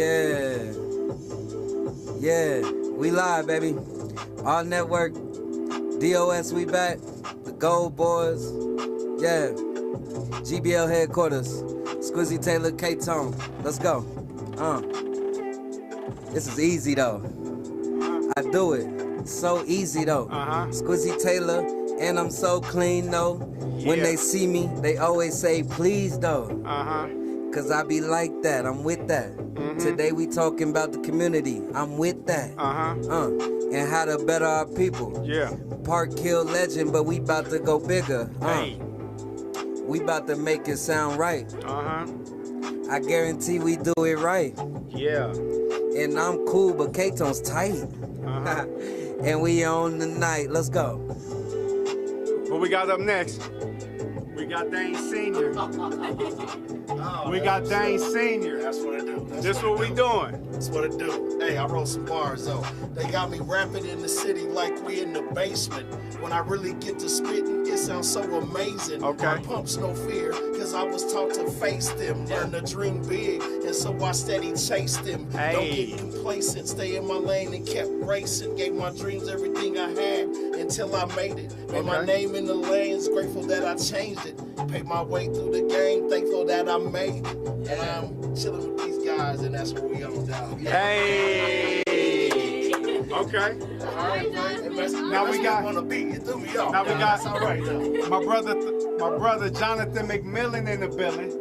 Yeah. Yeah. We live, baby. Our network. DOS, we back. The Gold Boys. Yeah. GBL headquarters. Squizzy Taylor, KTONE. Let's go. This is easy though. I do it. So easy though. Squizzy Taylor, and I'm so clean though. When they see me, they always say please though. Cause I be like that. I'm with that. Today we talking about the community. I'm with that. And how to better our people. Park Hill legend, but we about to go bigger. We about to make it sound right. I guarantee we do it right. And I'm cool, but KTONE's tight. And we on the night. Let's go. What we got up next? We got Dane Senior. We got Dane Senior. That's what I do. This what we doing. That's what I do. Hey, I wrote some bars though. They got me rapping in the city like we in the basement. When I really get to spitting, it sounds so amazing. My pumps no fear, cause I was taught to face them. Learn to dream big, and so I steady chased them. Don't get complacent, stay in my lane and kept racing. Gave my dreams everything I had until I made it. Made my name in the lanes, grateful that I changed it. Paid my way through the game, thankful that I made it. And I'm chilling with these guys, and that's what we on down. Hey! Okay. Now we got. On the beat, it threw me off. Now we got. All right, my brother Jonathan McMillan in the building.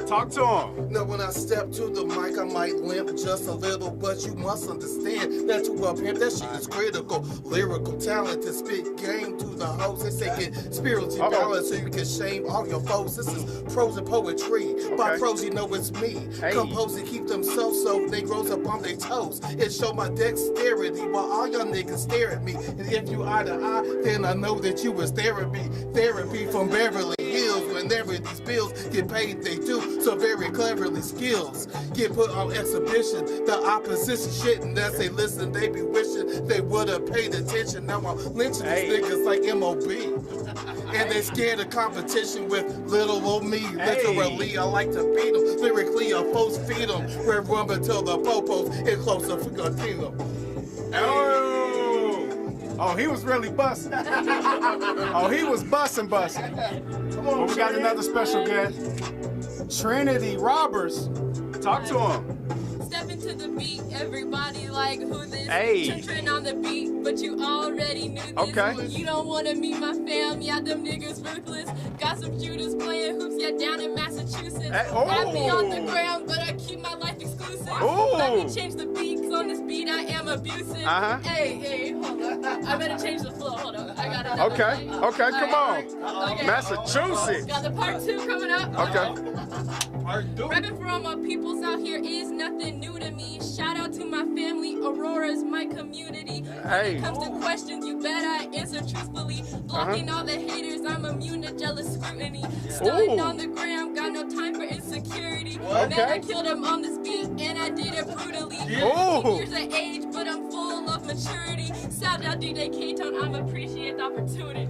Talk to him. Now when I step to the mic, I might limp just a little, but you must understand that to up here, that shit is critical. Lyrical talent to spit game to the host. They say get spiritually balanced so you can shame all your foes. This is prose and poetry. By prose, you know it's me. Compose and keep them so they grows up on their toes. It show my dexterity while all y'all niggas stare at me. And if you eye to eye, then I know that you was therapy. Therapy from Beverly Hills. Whenever these bills get paid, they do. So very cleverly skills get put on exhibition. The opposition shitting that they listen, they be wishing they would have paid attention. Now I'm lynching these niggas like MOB. And they scared of competition with little old me. Literally, I like to beat them. Lyrically, I force feed them. Red rum until the popos get closer, we gonna team them. Oh, he was really busting. Oh, he was busting. Come on, we got another special guest. Trinity Roberts. Talk to him. Step into the beat, everybody like who this? Trend on the beat, but you already knew this. You don't wanna meet my fam, yeah, them niggas ruthless. Got some shooters playing hoops, yeah, down in Massachusetts. I be on the ground, but I keep my life exclusive. Let me change the beat, cause on this beat I am abusive. Hey, hold on. I better change the flow, hold on. I got it. Okay, come on. Massachusetts. Got the part 2 coming up. Repping for all my peoples out here is nothing new to me. Shout out to my family, Aurora's my community. When it comes to questions, you bet I answer truthfully. Blocking all the haters, I'm immune to jealous scrutiny. Stunting on the gram, got no time for insecurity. Man, I killed him on this beat, and I did it brutally. 18 years of age, but I'm full of maturity. Shout out DJ KTONE, I'm appreciate the opportunity.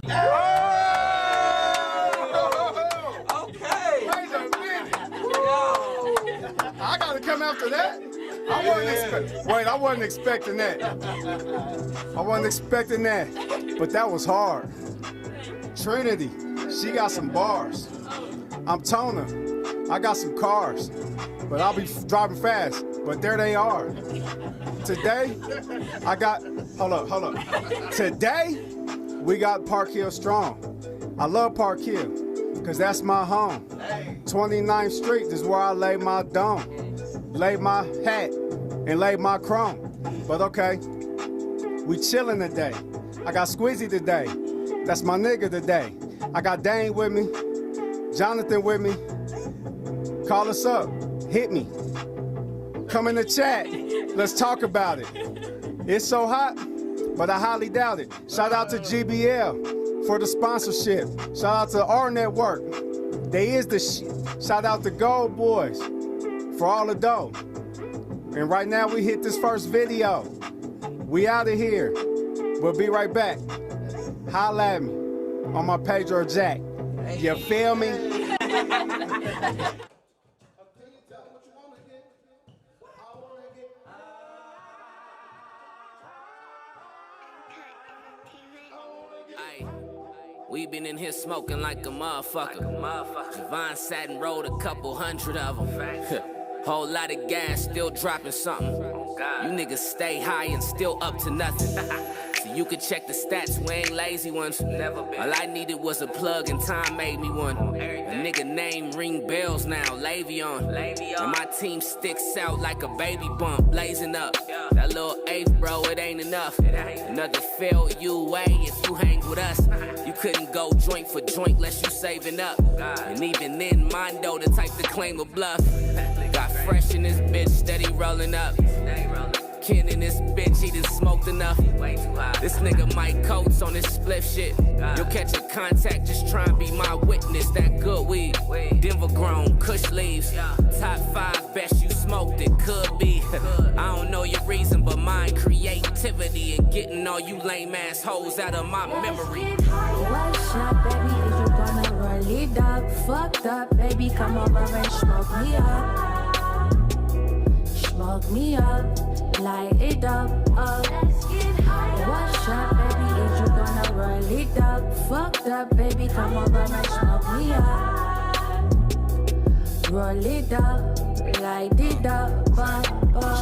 I gotta come after that. I wasn't expecting that. I wasn't expecting that. But that was hard. Trinity, she got some bars. I'm Toner, I got some cars. But I'll be driving fast. But there they are. Today, I got, hold up. Today, we got Park Hill strong. I love Park Hill, cause that's my home. 29th Street is where I lay my dome, lay my hat, and lay my chrome. But okay, we chillin' today. I got Squizzy today. That's my nigga today. I got Dane with me, Jonathan with me. Call us up, hit me. Come in the chat, let's talk about it. It's so hot, but I highly doubt it. Shout out to GBL for the sponsorship. Shout out to our network. They is the shit. Shout out to Gold Boys for all the dough. And right now we hit this first video. We out of here. We'll be right back. Holla at me on my page or Jack. You feel me? we been in here smoking like a motherfucker. Javon sat and rolled a couple hundred of them. Whole lot of gas, still dropping something. You niggas stay high and still up to nothing. So you could check the stats, we ain't lazy ones. All I needed was a plug and time made me one. A nigga name ring bells now, Le'Veon. And my team sticks out like a baby bump, blazing up. That little eighth, bro, it ain't enough. Another fail you way if you hang with us. You couldn't go joint for joint unless you saving up. And even then, Mondo the type to claim a bluff. Got fresh in this bitch, steady rolling up. Ken in this bitch, he done smoked enough. This nigga Mike Coates on this split shit. You'll catch a contact, just try and be my witness. That good weed, Denver grown, Kush leaves. Top 5 best you smoked, it could be. I don't know your reason, but mine creativity and getting all you lame ass hoes out of my memory. What's up, baby? Is you gonna roll it up? Fucked up, baby, come over and smoke me up. Smoke me up, light it up, up. What's up, baby? Is you gonna roll it up? Fucked up, baby, come over and smoke me up. Roll it up, light it up, up.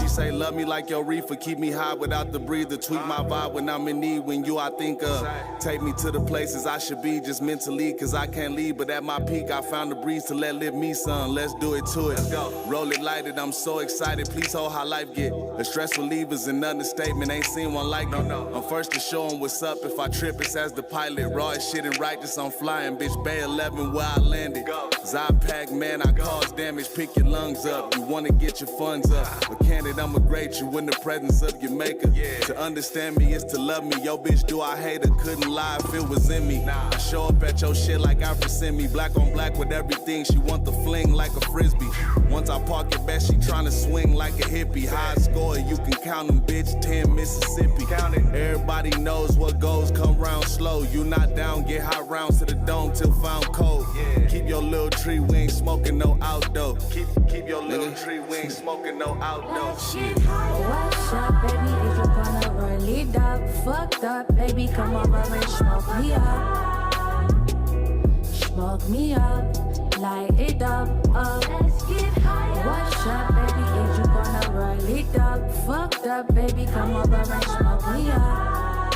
She say love me like your reefer, keep me high without the breather. Tweak my vibe when I'm in need, when you I think of. Take me to the places I should be, just mentally, cause I can't leave. But at my peak, I found the breeze to let live me, son. Let's do it to it. Let's go. Roll it lighted, I'm so excited. Please hold how life get. A stress reliever's an understatement, ain't seen one like it. No. I'm first to show 'em what's up. If I trip, it's as the pilot. Raw as shit and righteous, I'm flying. Bitch, Bay 11 where I landed. Zypack, man, I cause damage. Pick your lungs up. You wanna get your funds up. But candid, I'ma grade you in the presence of your maker. To understand me is to love me. Yo, bitch, do I hate her? Couldn't lie if it was in me. I show up at your shit like I send me. Black on black with everything. She want the fling like a frisbee. Once I park it back, she tryna swing like a hippie. High score, you can count them, bitch. 10 Mississippi. Count it. Everybody knows what goes come round slow. You not down, get high rounds to the dome till found cold. Keep your little tree, we ain't smoking no outdoor. Keep your little tree, we ain't smoking no outdoor. What's up, baby? Is you gonna roll it up? Fucked up, baby, come over and smoke me up. Smoke me up, light it up, up. What's up, baby? Is you gonna roll it up? Fucked up, baby, come over and smoke me up.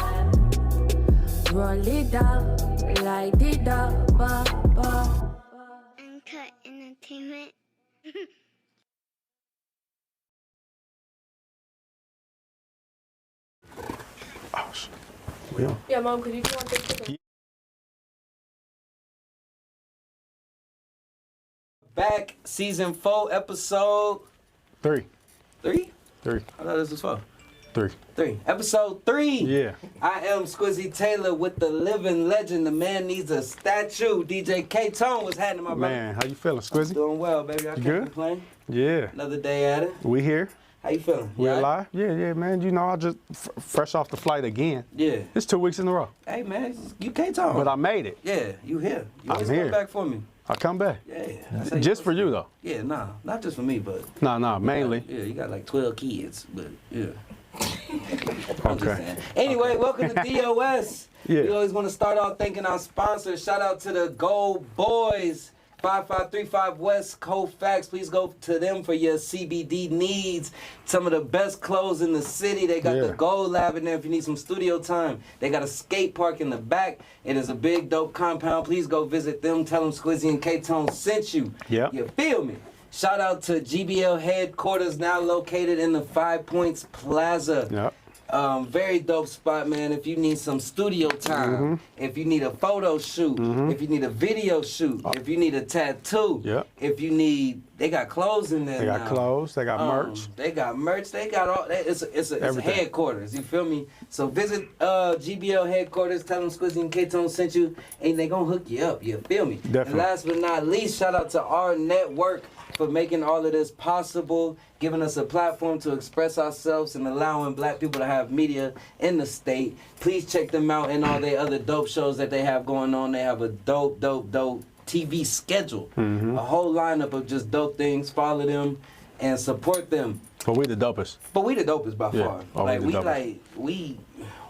Roll it up, light it up, up. Uncut Entertainment. Oh, shit. Yeah, Mom, could you do one thing? Back, season 4, episode 3. 3? 3. I thought this was 4. 3. 3. Episode 3. Yeah. I am Squizzy Taylor with the living legend. The man needs a statue. DJ KTONE was happening, my brother. Man, how you feeling, Squizzy? Doing well, baby. I can't good? complain. Yeah. Another day at it. We here. How you feeling? We You alive? Yeah, man. You know, I just fresh off the flight again. Yeah. It's 2 weeks in a row. Hey, man, you KTONE. But I made it. Yeah, you here. You always I'm here. come back for me. I come back. Yeah. Just for you, though. Yeah, nah. Not just for me, but... Nah, mainly. Yeah, you got like 12 kids, but yeah. Okay. Anyway, welcome to DOS. Yeah. We always want to start off thanking our sponsors. Shout out to the Gold Boys, 5535 West Colfax. Please go to them for your CBD needs. Some of the best clothes in the city. They got the Gold Lab in there if you need some studio time. They got a skate park in the back. It is a big, dope compound. Please go visit them. Tell them Squizzy and KTONE sent you. Yeah. You feel me? Shout out to GBL headquarters, now located in the 5 Points Plaza. Yep. Very dope spot, man. If you need some studio time, if you need a photo shoot, if you need a video shoot, if you need a tattoo, if you need, they got clothes in there. They got clothes, they got merch. They got merch, they got all that. It's a headquarters, you feel me? So visit GBL headquarters, tell them Squizzy and KTONE sent you, and they gonna hook you up, you feel me? Definitely. And last but not least, shout out to our network for making all of this possible, giving us a platform to express ourselves and allowing black people to have media in the state. Please check them out and all their other dope shows that they have going on. They have a dope TV schedule, a whole lineup of just dope things. Follow them and support them. But we the dopest. But we the dopest by far. Like we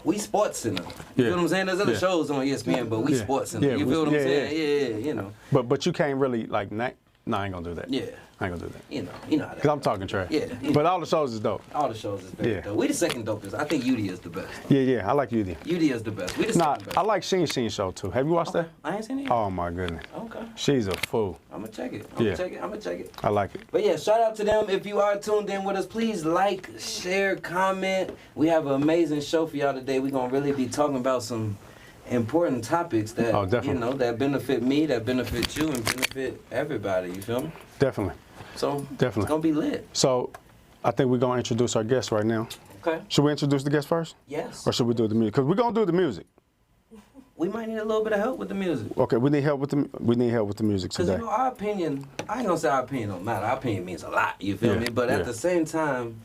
we sports center. You feel what I'm saying? There's other shows on ESPN, but we sports center. You feel what I'm saying? Yeah, you know. But you can't really like, no, I ain't gonna do that. Yeah. I ain't gonna do that. You know how that. Because I'm talking trash. Yeah. But all the shows is dope. All the shows is very dope. We the second dopest. I think UD is the best. Yeah, I like UD. UD is the best. We the second best. I like Sheen show too. Have you watched that? I ain't seen it. Oh my goodness. Okay. She's a fool. I'm gonna check it. I'm gonna check it. I like it. But yeah, shout out to them. If you are tuned in with us, please like, share, comment. We have an amazing show for y'all today. We're gonna really be talking about some important topics that that benefit me, that benefit you, and benefit everybody. You feel me? Definitely. So it's gonna be lit. So I think we're gonna introduce our guest right now. Okay. Should we introduce the guest first? Yes. Or should we do the music? Because we're gonna do the music. We might need a little bit of help with the music. Okay, we need help with the music today. Because our opinion, I ain't gonna say our opinion don't matter. Our opinion means a lot. You feel me? But at the same time,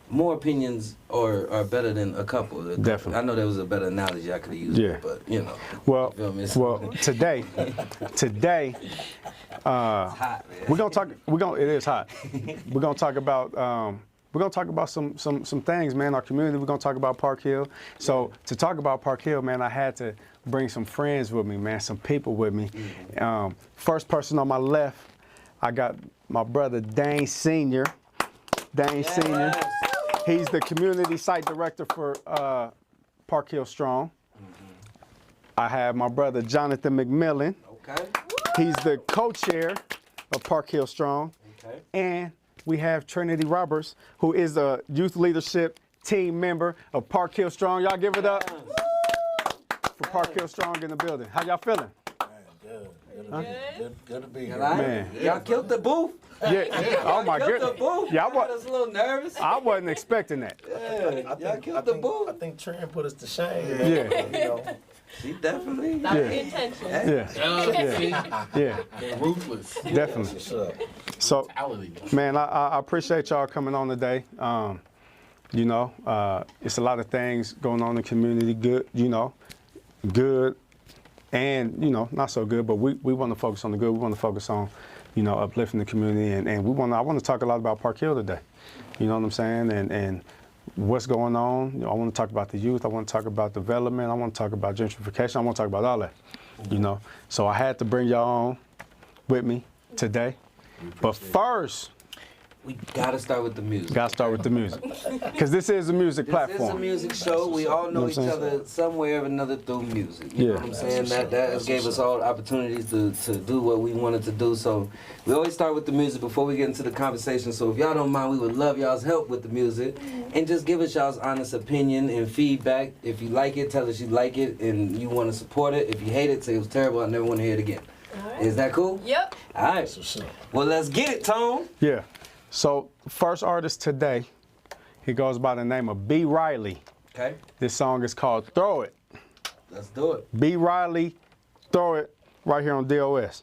more opinions are better than a couple. Definitely. I know there was a better analogy I could have used. Yeah. But you know. Well, you feel me? today, it's hot, man. It is hot. We're gonna talk about some things, man. Our community. We're gonna talk about Park Hill. So to talk about Park Hill, man, I had to bring some friends with me, man. Some people with me. First person on my left, I got my brother Dane Sr. Dane Sr. He's the community site director for Park Hill Strong. I have my brother Jonathan McMillan. Okay. He's the co-chair of Park Hill Strong. Okay. And we have Trinity Roberts, who is a youth leadership team member of Park Hill Strong. Y'all give it up for Park Hill Strong in the building. How y'all feeling? Good to be here. Man. Y'all killed the booth. Yeah. Oh my goodness. Yeah, I was a little nervous. I wasn't expecting that. Yeah. Y'all killed the booth. I think Trent put us to shame. Yeah. You know. She definitely. That was the intention. Yeah. Ruthless. Definitely. So, man, I appreciate y'all coming on today. You know, it's a lot of things going on in the community. Good, you know, good, and you know, not so good. But we want to focus on the good. We want to focus on, you know, uplifting the community, and I want to talk a lot about Park Hill today. You know what I'm saying? And what's going on. You know, I want to talk about the youth. I want to talk about development. I want to talk about gentrification. I want to talk about all that. You know, so I had to bring y'all on with me today. But first, we gotta start with the music. Gotta start with the music, because this is a music platform. This is a music show. We all know each other some way or another through music. You know what I'm saying? That gave us all opportunities to do what we wanted to do. So we always start with the music before we get into the conversation. So if y'all don't mind, we would love y'all's help with the music, and just give us y'all's honest opinion and feedback. If you like it, tell us you like it and you want to support it. If you hate it, say it was terrible. I never want to hear it again. Right. Is that cool? Yep. All right. Well, let's get it, Tone. Yeah. So, first artist today, he goes by the name of B. Riley. Okay. This song is called Throw It. Let's do it. B. Riley, Throw It, right here on DOS.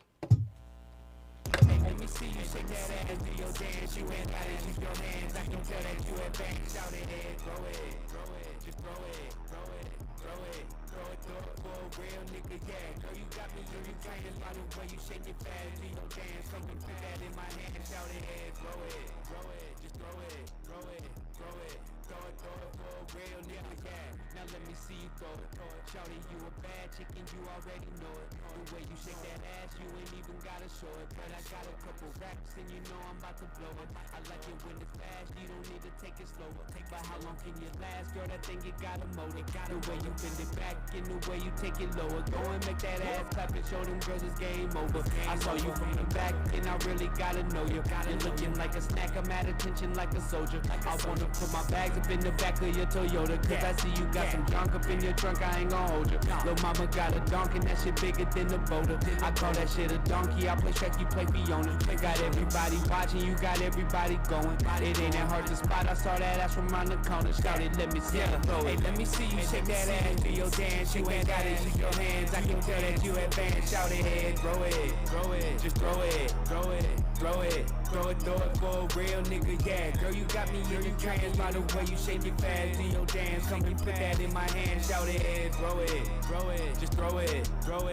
I saw you from the back and I really gotta know you. You're looking like a snack, I'm at attention like a soldier. I wanna put my bags up in the back of your Toyota, cause I see you got some junk up in your trunk, I ain't gon' hold you. Lil' mama got a donkey, that shit bigger than the boulder. I call that shit a donkey, I play Shrek, you play Fiona. Got everybody watching, you got everybody going. It ain't that hard to spot, I saw that ass from around the corner. Shout it, let me see you throw it. Hey, let me see you shake that ass, do your dance. You ain't got it in your hands, I can tell that you advanced. Shout it, head, throw it, just throw it, throw it, throw it. Throw it for a real nigga, yeah. Girl, you got me in the trance by the way you shake it fast. Do your dance, come and put that in my hand. Shout it, throw it, just throw it. Throw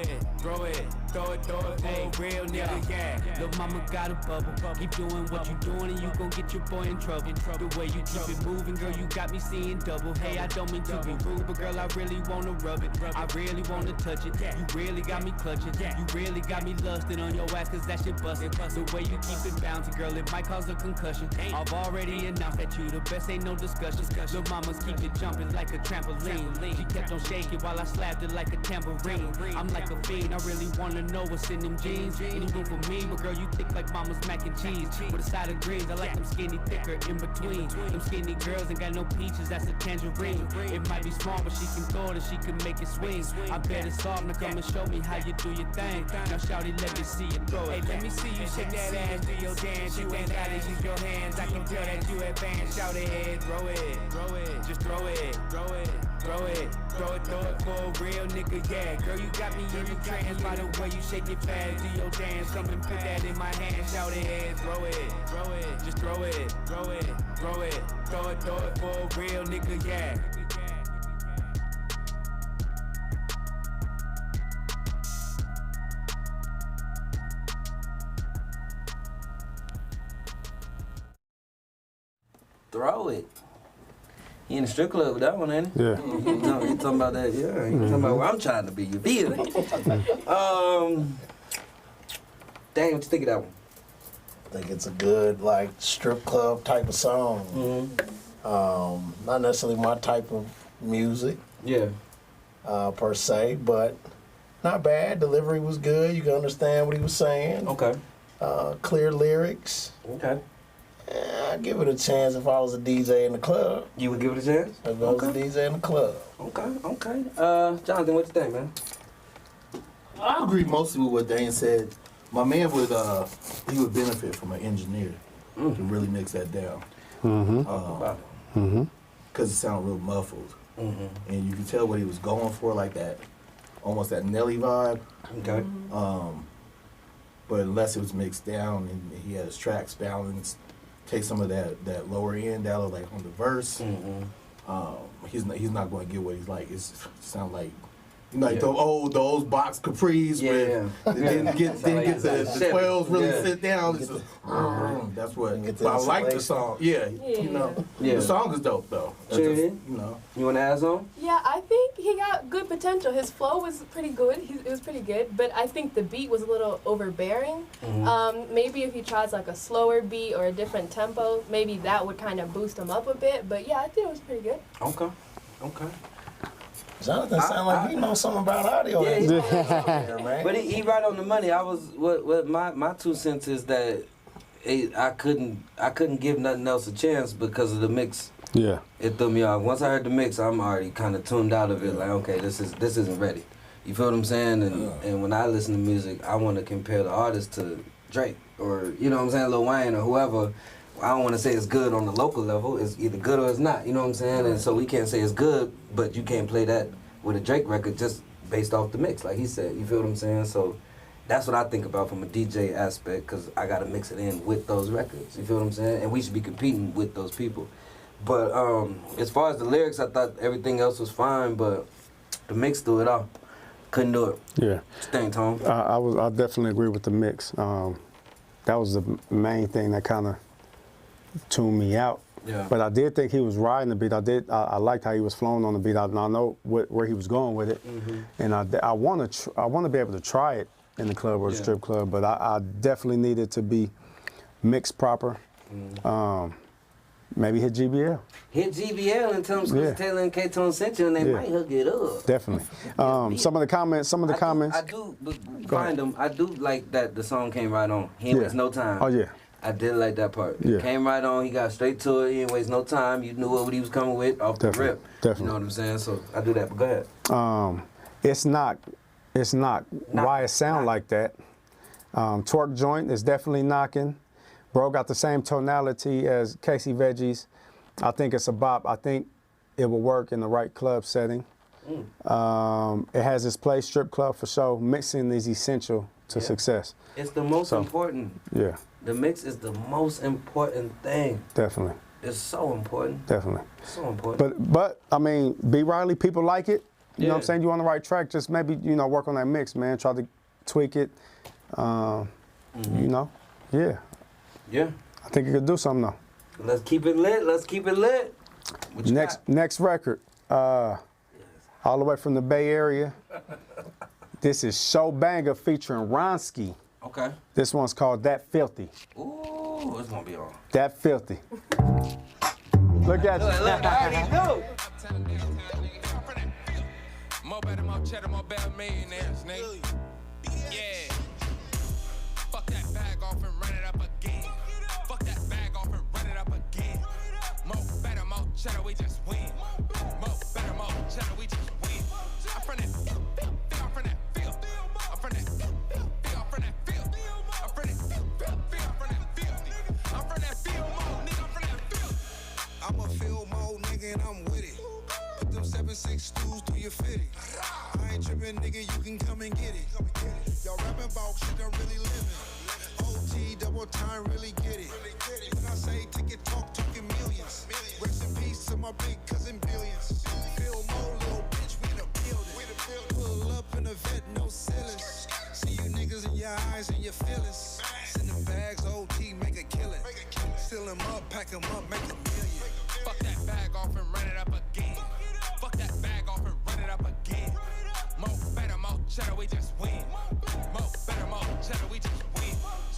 it for a real nigga, yeah. Lil' mama got a bubble. Keep doing what you doing and you gon' get your boy in trouble. The way you keep it moving, girl, you got me seeing double. Hey, I don't mean to be rude, but girl, I really wanna rub it. I really wanna touch it. You really got me clutching. You really got me lusting on your ass, cause that shit bustin'. The way you keep it bouncing, girl, it might cause a concussion. I've already announced that you the best, ain't no discussion. Lil' mamas keep it jumping like a trampoline. She kept on shaking while I slapped it like a tambourine. I'm like a fiend, I really wanna know what's in them jeans. Any room for me, but girl, you thick like mama's mac and cheese. With a side of greens, I like them skinny, thicker in between. Them skinny girls ain't got no peaches, that's a tangerine. It might be small, but she can throw it and she can make it swing. I bet it's soft, now come and show me how you do your thing. Now shawty, let me see you throw it. Hey, let me see you shake that ass, do your dance. You ain't gotta use your hands, I can tell that you advanced. Shout it, throw it, just throw it. Throw it for a real nigga, yeah. Girl, you got me in the trance by the way you shake it fast. Do your dance, come and put that in my hand. Shout it, throw it, just throw it. Throw it for a real nigga, yeah. Throw it. He in the strip club with that one, ain't he? Yeah. He talking about that, yeah. He talking about where I'm trying to be, you feel me? Dang, what you think of that one? I think it's a good, like, strip club type of song. Not necessarily my type of music. Yeah. Per se, but not bad. Delivery was good. You can understand what he was saying. Okay. Clear lyrics. Okay. I'd give it a chance if I was a DJ in the club. You would give it a chance? If I was a DJ in the club. Okay. Jonathan, what you think, man? I agree mostly with what Dane said. My man would benefit from an engineer to really mix that down. Because it sounded real muffled. And you can tell what he was going for, like that, almost that Nelly vibe. Okay. But unless it was mixed down and he had his tracks balanced, take some of that lower end out of like on the verse. He's not going to get what he's like. It sounds like the old box capris where didn't get the 12s really sit down. It's that's what. But I like the song. The song is dope though. You want to add something? Yeah, I think he got good potential. His flow was pretty good. It was pretty good, but I think the beat was a little overbearing. Maybe if he tries like a slower beat or a different tempo, maybe that would kind of boost him up a bit. But yeah, I think it was pretty good. Okay. Jonathan sound like he knows something about audio. Yeah, but he right on the money. I was what my 2 cents is that I couldn't give nothing else a chance because of the mix. Yeah. It threw me off. Once I heard the mix, I'm already kind of tuned out of it. Like, okay, this isn't ready. You feel what I'm saying? And when I listen to music, I want to compare the artist to Drake or, you know what I'm saying, Lil Wayne or whoever. I don't want to say it's good on the local level. It's either good or it's not. You know what I'm saying? And so we can't say it's good, but you can't play that with a Drake record just based off the mix, like he said. You feel what I'm saying? So that's what I think about from a DJ aspect, because I got to mix it in with those records. You feel what I'm saying? And we should be competing with those people. But as far as the lyrics, I thought everything else was fine, but the mix threw it off. Couldn't do it. Yeah. Stink, Tom. I definitely agree with the mix. That was the main thing that kind of tuned me out. Yeah. But I did think he was riding the beat. I liked how he was flowing on the beat. I know where he was going with it, and I want to be able to try it in the club or the strip club. But I definitely needed to be mixed proper. Maybe hit GBL. Hit GBL and tell them Squizzy Taylor and KTONE sent you, and they might hook it up. Definitely. Some of the comments. I do find them. I do like that the song came right on. He ain't waste no time. Oh yeah. I did like that part. Yeah. Came right on. He got straight to it. He didn't waste no time. You knew what he was coming with off the rip. Definitely. You know what I'm saying? So I do that. But go ahead. It's not why it sound like that. Twerk Joint is definitely knocking. Bro got the same tonality as Casey Veggies. I think it's a bop. I think it will work in the right club setting. It has its place, strip club for sure. Mixing is essential to success. It's the most important. Yeah. The mix is the most important thing. Definitely. It's so important. Definitely. So important. But I mean, B. Riley, people like it. You know what I'm saying? You on the right track. Just maybe, work on that mix, man. Try to tweak it. Yeah. Yeah. I think you could do something, though. Let's keep it lit. Let's keep it lit. Next record, all the way from the Bay Area. This is Show Banger featuring Ronsky. Okay. This one's called That Filthy. Ooh, it's gonna be on. That Filthy. Look at you. Look, I already know. More better, more cheddar, more better millionaires, nigga. Yeah. Fuck that bag off and run it up again. Fuck that bag off and run it up again. More better, more cheddar, we just win. More better, more cheddar, we just win. I'm from that field, I'm from that field. I'm from that field, I'm from that field. I'm from that field, I'm from that field. I'm from that field mode, nigga, I'm from that field. I'm a field mode nigga and I'm with it. Put them 7-6 stools through your fitty. I ain't trippin', nigga, you can come and get it. Y'all rapping about shit I'm really living. OT, double time, really get it. When I say ticket talk, talking millions. Rest in peace to my big cousin Billions. Feel more, little bitch, we in the building. Pull up in a vet, no ceilings. See you niggas in your eyes and your feelings. Send them bags, OT, make a killing. Fill them up, pack them up, make a million. Fuck that bag off and run it up again. Fuck that bag off and run it up again. More better, more cheddar, we just win. More better, more cheddar, we just win.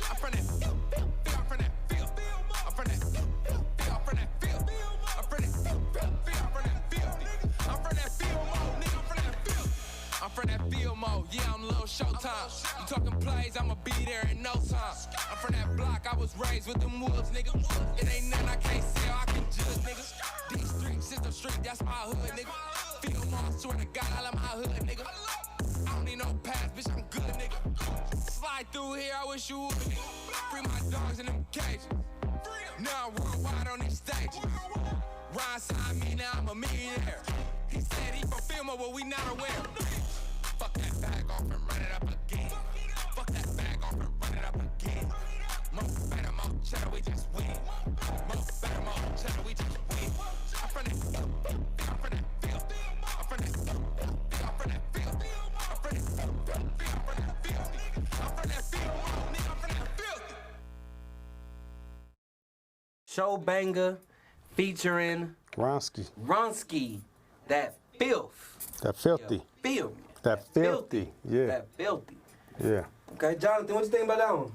I'm from that field, I'm from that field. I'm from that field, I'm from that field. I'm from that field, I'm from that field. I'm from that field mode, nigga, I'm from that field. I'm from that field mode, yeah, I'm Lil Showtime. You talking plays, I'ma be there in no time. I'm from that block, I was raised with them wolves, nigga. It ain't nothing I can't sell, I can judge, niggas. These streets, System Street, that's my hood, nigga. Field mode, swear to God, I love my hood, nigga. I don't need no pass, bitch, I'm good, nigga. Slide through here, I wish you would, nigga. Free my dogs in them cages. Now I'm worldwide on these stages. Ryan signed me, now I'm a millionaire. He said he fulfilled me, but we not aware. Fuck that bag off and run it up again. Fuck that bag off and run it up again. More better, more cheddar, we just win. More better, more cheddar, we just win. I'm from that field, I'm from that field. I'm from that field, I'm from that field. I'm from that field, I'm from that field. I'm from that field, nigga, I'm from that field. Show Banger featuring Ronsky. That filth. That filthy. Filth. That filthy. Yeah. That filthy. Yeah. Okay, Jonathan, what you think about that one?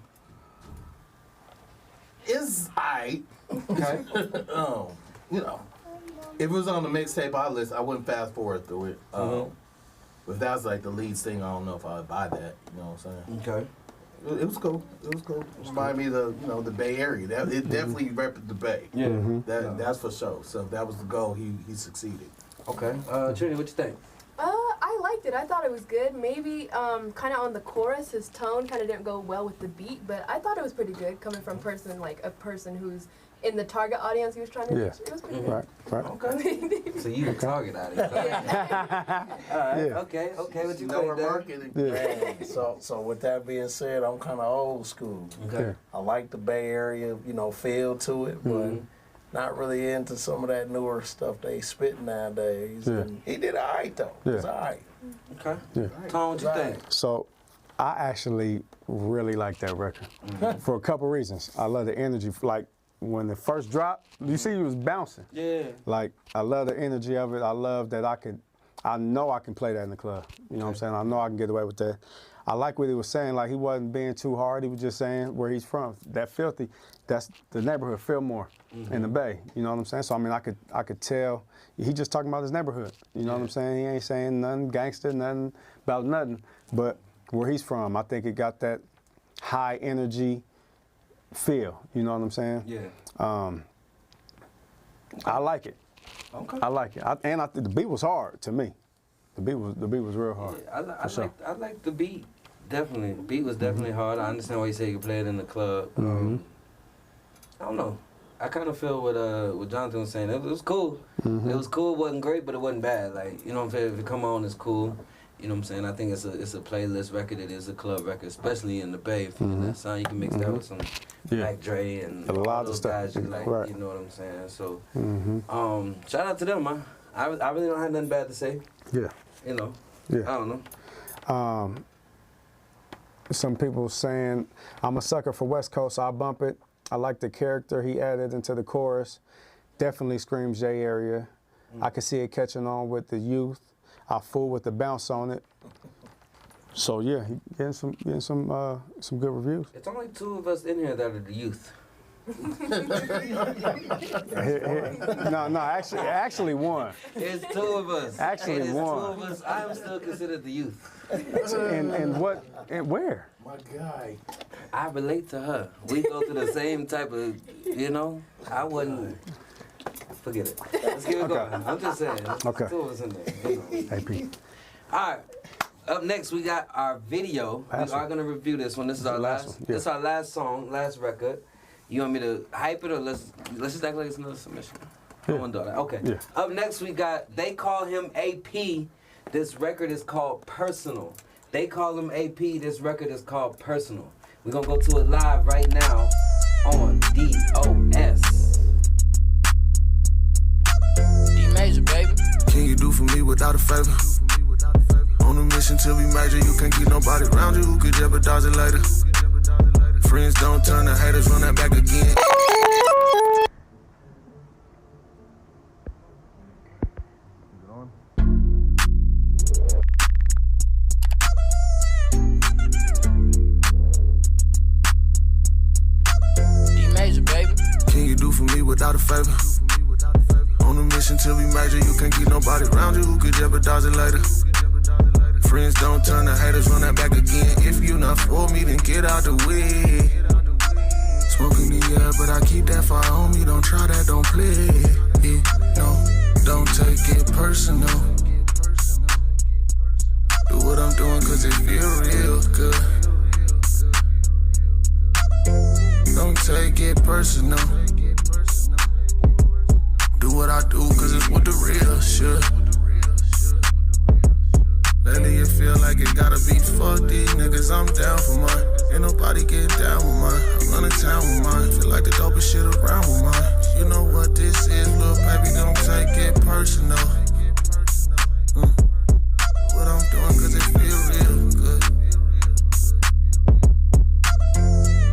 It's aight. Okay. If it was on the mixtape I list, I wouldn't fast forward through it. If that's like the lead thing, I don't know if I'd buy that. You know what I'm saying? Okay. It was cool. It was cool. Reminded me of the Bay Area. It definitely repped the Bay. Yeah. That's for sure. So if that was the goal, he succeeded. Okay. Trinity, what you think? I liked it. I thought it was good. Maybe kind of on the chorus, his tone kind of didn't go well with the beat, but I thought it was pretty good coming from a person who's in the target audience he was trying to reach. It was pretty good. Right. Okay. So you the target audience. All right. Yeah. Okay. What you know we're think, marketing. Yeah. So with that being said, I'm kind of old school. Okay. I like the Bay Area, feel to it, but not really into some of that newer stuff they spit nowadays. Yeah. And he did all right, though. Yeah. It was all right. Okay. Yeah. Tom, what you think? So, I actually really like that record for a couple reasons. I love the energy. Like, when it first dropped, you see he was bouncing. Yeah. Like, I love the energy of it. I love that I know I can play that in the club. You know what I'm saying? I know I can get away with that. I like what he was saying. Like, he wasn't being too hard. He was just saying where he's from. That filthy, that's the neighborhood, Fillmore in the Bay. You know what I'm saying? So, I mean, I could tell he just talking about his neighborhood. You know what I'm saying? He ain't saying nothing gangster, nothing about nothing. But where he's from, I think it got that high energy feel. You know what I'm saying? Yeah. I like it. Okay. I like it. And I think the beat was hard to me. The beat was real hard. Yeah, I like the beat. Definitely. The beat was definitely hard. I understand why you say you could play it in the club. I don't know. I kind of feel what Jonathan was saying. It was cool. It was cool. It wasn't great, but it wasn't bad. Like, you know what I'm saying? If it come on, it's cool. You know what I'm saying? I think it's a playlist record. It is a club record, especially in the Bay. That sound you can mix that with some Mac Dre and a lot those of stuff. guys you like. Right. You know what I'm saying? So, shout out to them, man. I really don't have nothing bad to say. Yeah. You know. Yeah. I don't know. Some people saying I'm a sucker for West Coast. I bump it. I like the character he added into the chorus. Definitely screams J area. I can see it catching on with the youth. I fool with the bounce on it. So yeah, he getting some good reviews. It's only 2 of us in here that are the youth. No, actually one. It's 2 of us. Actually it's one. 2 of us. I am still considered the youth. And what? And where? My guy. I relate to her. We go through the same type of, you know. I wouldn't. Forget it. Let's keep it going. I'm just saying. Okay. 2 of us in there. You know. AP. All right. Up next, we got our video. We are gonna review this one. This is our last. This is our last song, last record. You want me to hype it or let's just act like it's another submission? I want to do that. Okay. Yeah. Up next, we got They Call Him AP. This record is called Personal. They Call Him AP. This record is called Personal. We're gonna go to it live right now on DOS. Major, baby. Can you do for me without a favor? On a mission till we major, you can't keep nobody around you who could jeopardize it later. Friends don't turn to haters, run that back again. Major, baby. Can you do for me without a favor? On a mission till we major, you can't keep nobody around you who could jeopardize it later. Friends don't turn to haters, run that back again. If you not for me, then get out the way. Smoking the air, but I keep that fire on me. Don't try that, don't play it. No, don't take it personal. Do what I'm doing cause it feel real good. Don't take it personal. Do what I do cause it's what the real should. Lately it feel like it gotta be fuck these niggas, I'm down for mine. Ain't nobody getting down with mine. I'm running town with mine. Feel like the dopest shit around with mine. You know what this is, little baby, don't take it personal. What I'm doing cause it feel real good.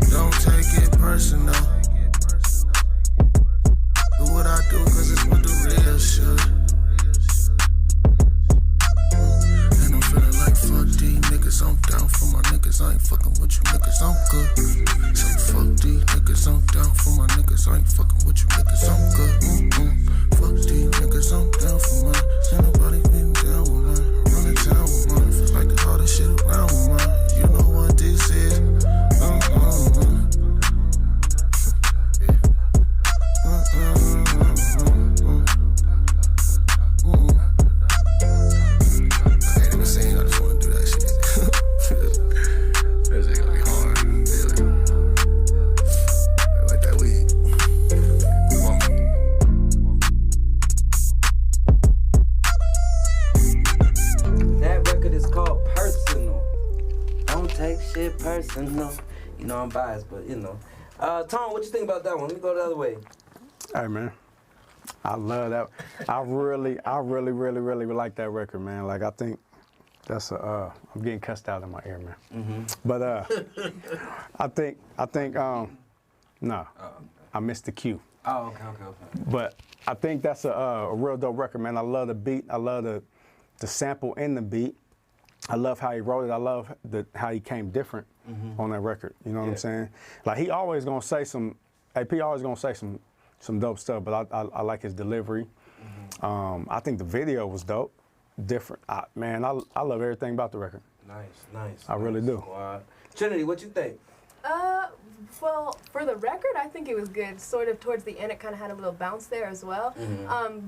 Don't take it personal. Do what I do cause it's what the real should. Fuck these niggas, I'm down for my niggas. I ain't fucking with you niggas, I'm good. Say fuck these niggas, I'm down for my niggas. I ain't fucking with you niggas, I'm good. Fuck these niggas, I'm down for mine. Ain't nobody been down with mine. I'm running town with mine. Feel like the hardest shit around with mine. You know what this is. Personal. You know I'm biased, but you know. Tone, what you think about that one? Let me go the other way. Hey man, I love that. I really like that record, man. Like I think that's I'm getting cussed out in my ear, man. But I think no, I missed the cue. Oh, okay. But I think that's a real dope record, man. I love the beat. I love the sample in the beat. I love how he wrote it. I love how he came different on that record. You know what I'm saying? Like he always gonna say AP always gonna say some dope stuff, but I like his delivery. I think the video was dope, different. Man, I love everything about the record. Nice. I really do. Trinity, what you think? Well, for the record, I think it was good. Sort of towards the end, it kind of had a little bounce there as well.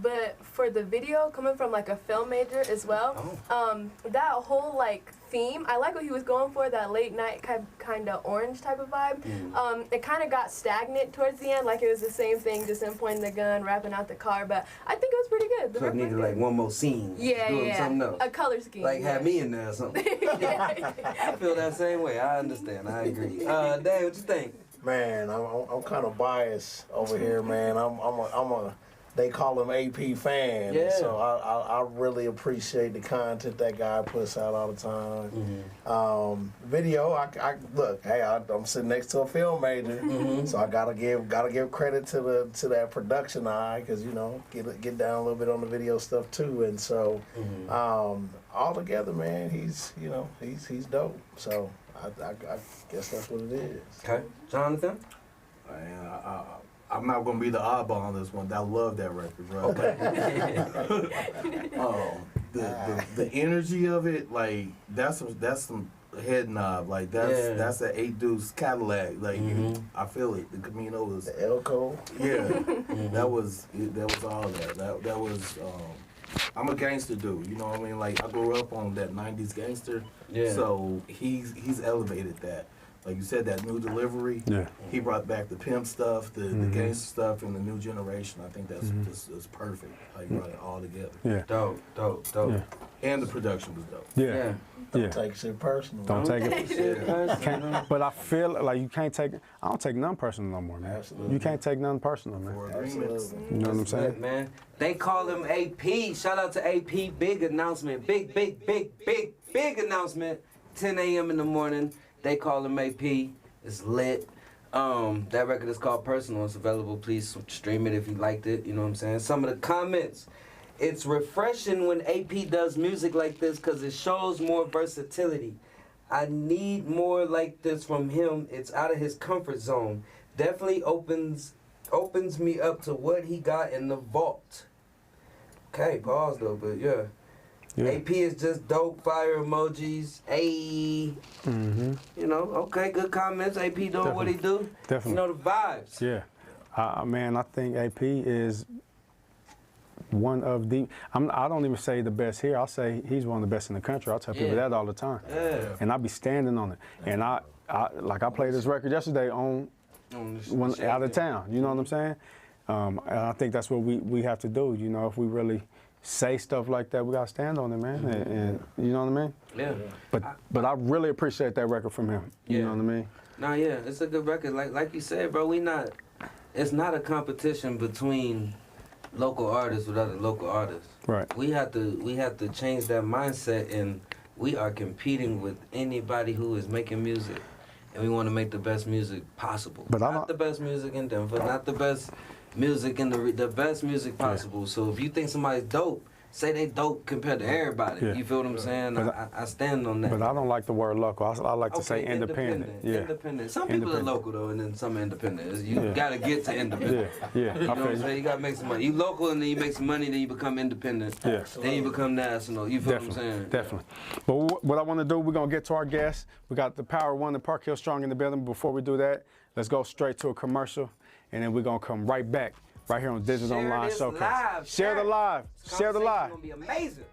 But for the video, coming from like a film major as well, that whole like theme. I like what he was going for, that late night kind of orange type of vibe. It kind of got stagnant towards the end, like it was the same thing, just him pointing the gun, rapping out the car, but I think it was pretty good. So it needed like one more scene. Yeah, doing something else. A color scheme. Like have me in there or something. I feel that same way. I understand. I agree. Dave, what you think? Man, I'm kind of biased over here, man. I'm a they call him AP fan. Yeah. So I really appreciate the content that guy puts out all the time. Video, I look, hey, I'm sitting next to a film major, so I gotta give credit to that production eye, because you know get down a little bit on the video stuff too, and so all together, man, he's dope. So I guess that's what it is. Okay, Jonathan. Man, I'm not gonna be the oddball on this one. I love that record, bro. Okay. The energy of it, like that's some head knob. Like that's an 8 Deuce Cadillac. Like I feel it. The Camino was the Elko. Yeah, that was all that. That was. I'm a gangster dude. You know what I mean? Like I grew up on that '90s gangster. Yeah. So he's elevated that. Like you said, that new delivery. Yeah. He brought back the pimp stuff, the gangster stuff, and the new generation. I think that's perfect. How you brought it all together. Yeah. Dope. Yeah. And the production was dope. Yeah. Don't take shit personal. Don't take it personal. But I feel like you can't take. I don't take none personal no more, man. Absolutely. You can't take none personal, man. Absolutely. You know what I'm saying? Good, man. They call him AP. Shout out to AP. Big announcement. Big announcement. 10 a.m. in the morning. They call him AP. It's lit. That record is called Personal. It's available. Please stream it if you liked it. You know what I'm saying? Some of the comments. It's refreshing when AP does music like this because it shows more versatility. I need more like this from him. It's out of his comfort zone. Definitely opens me up to what he got in the vault. Okay, pause though, but yeah. AP is just dope, fire emojis, ayy. You know, okay, good comments. AP doing what he do. Definitely. You know the vibes. Yeah. Man, I think AP is one of the, I don't even say the best here. I'll say he's one of the best in the country. I tell people that all the time. Yeah. And I be standing on it. And I played this record yesterday when out of town. You know what I'm saying? And I think that's what we have to do. You know, if we really say stuff like that, we gotta stand on it, man. And you know what I mean? Yeah. But I really appreciate that record from him. You know what I mean? Nah, yeah, it's a good record. Like you said, bro, it's not a competition between local artists with other local artists. Right. We have to change that mindset, and we are competing with anybody who is making music, and we want to make the best music possible. But not the best music in Denver, not the best music in the best music possible. So if you think somebody's dope, say they dope compared to everybody. You feel what I'm saying? I stand on that. But I don't like the word local. I like to say independent. Independent. Some people are local though, and then some are independent. You gotta get to independent. You know what I'm saying? You gotta make some money. You local, and then you make some money, then you become independent. Then you become national. You feel what I'm saying? Definitely. But what I want to do, we're gonna get to our guests. We got the Power One and Park Hill Strong in the building. Before we do that, let's go straight to a commercial, and then we're gonna come right back. Right here on Digital Online Showcase. Share the live. Share the live. It's gonna be amazing.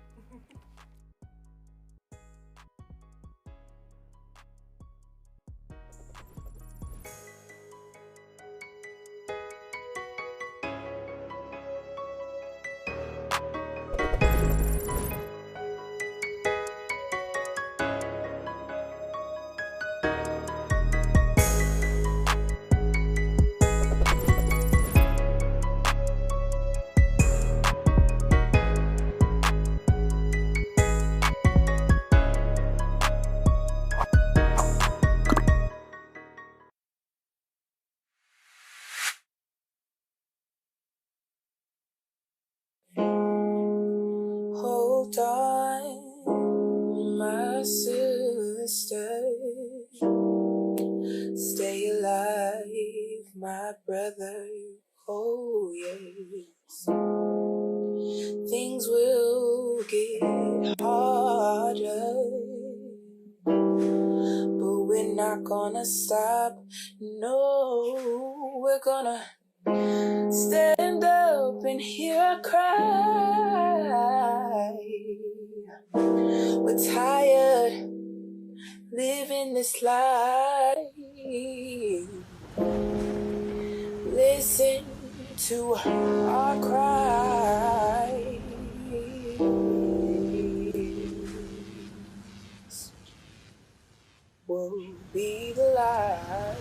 Hold on, my sister. Stay alive, my brother. Oh, yes. Things will get harder, but we're not gonna stop. No, we're gonna stand up and hear a cry. We're tired living this life. Listen to our cries. Will be the light.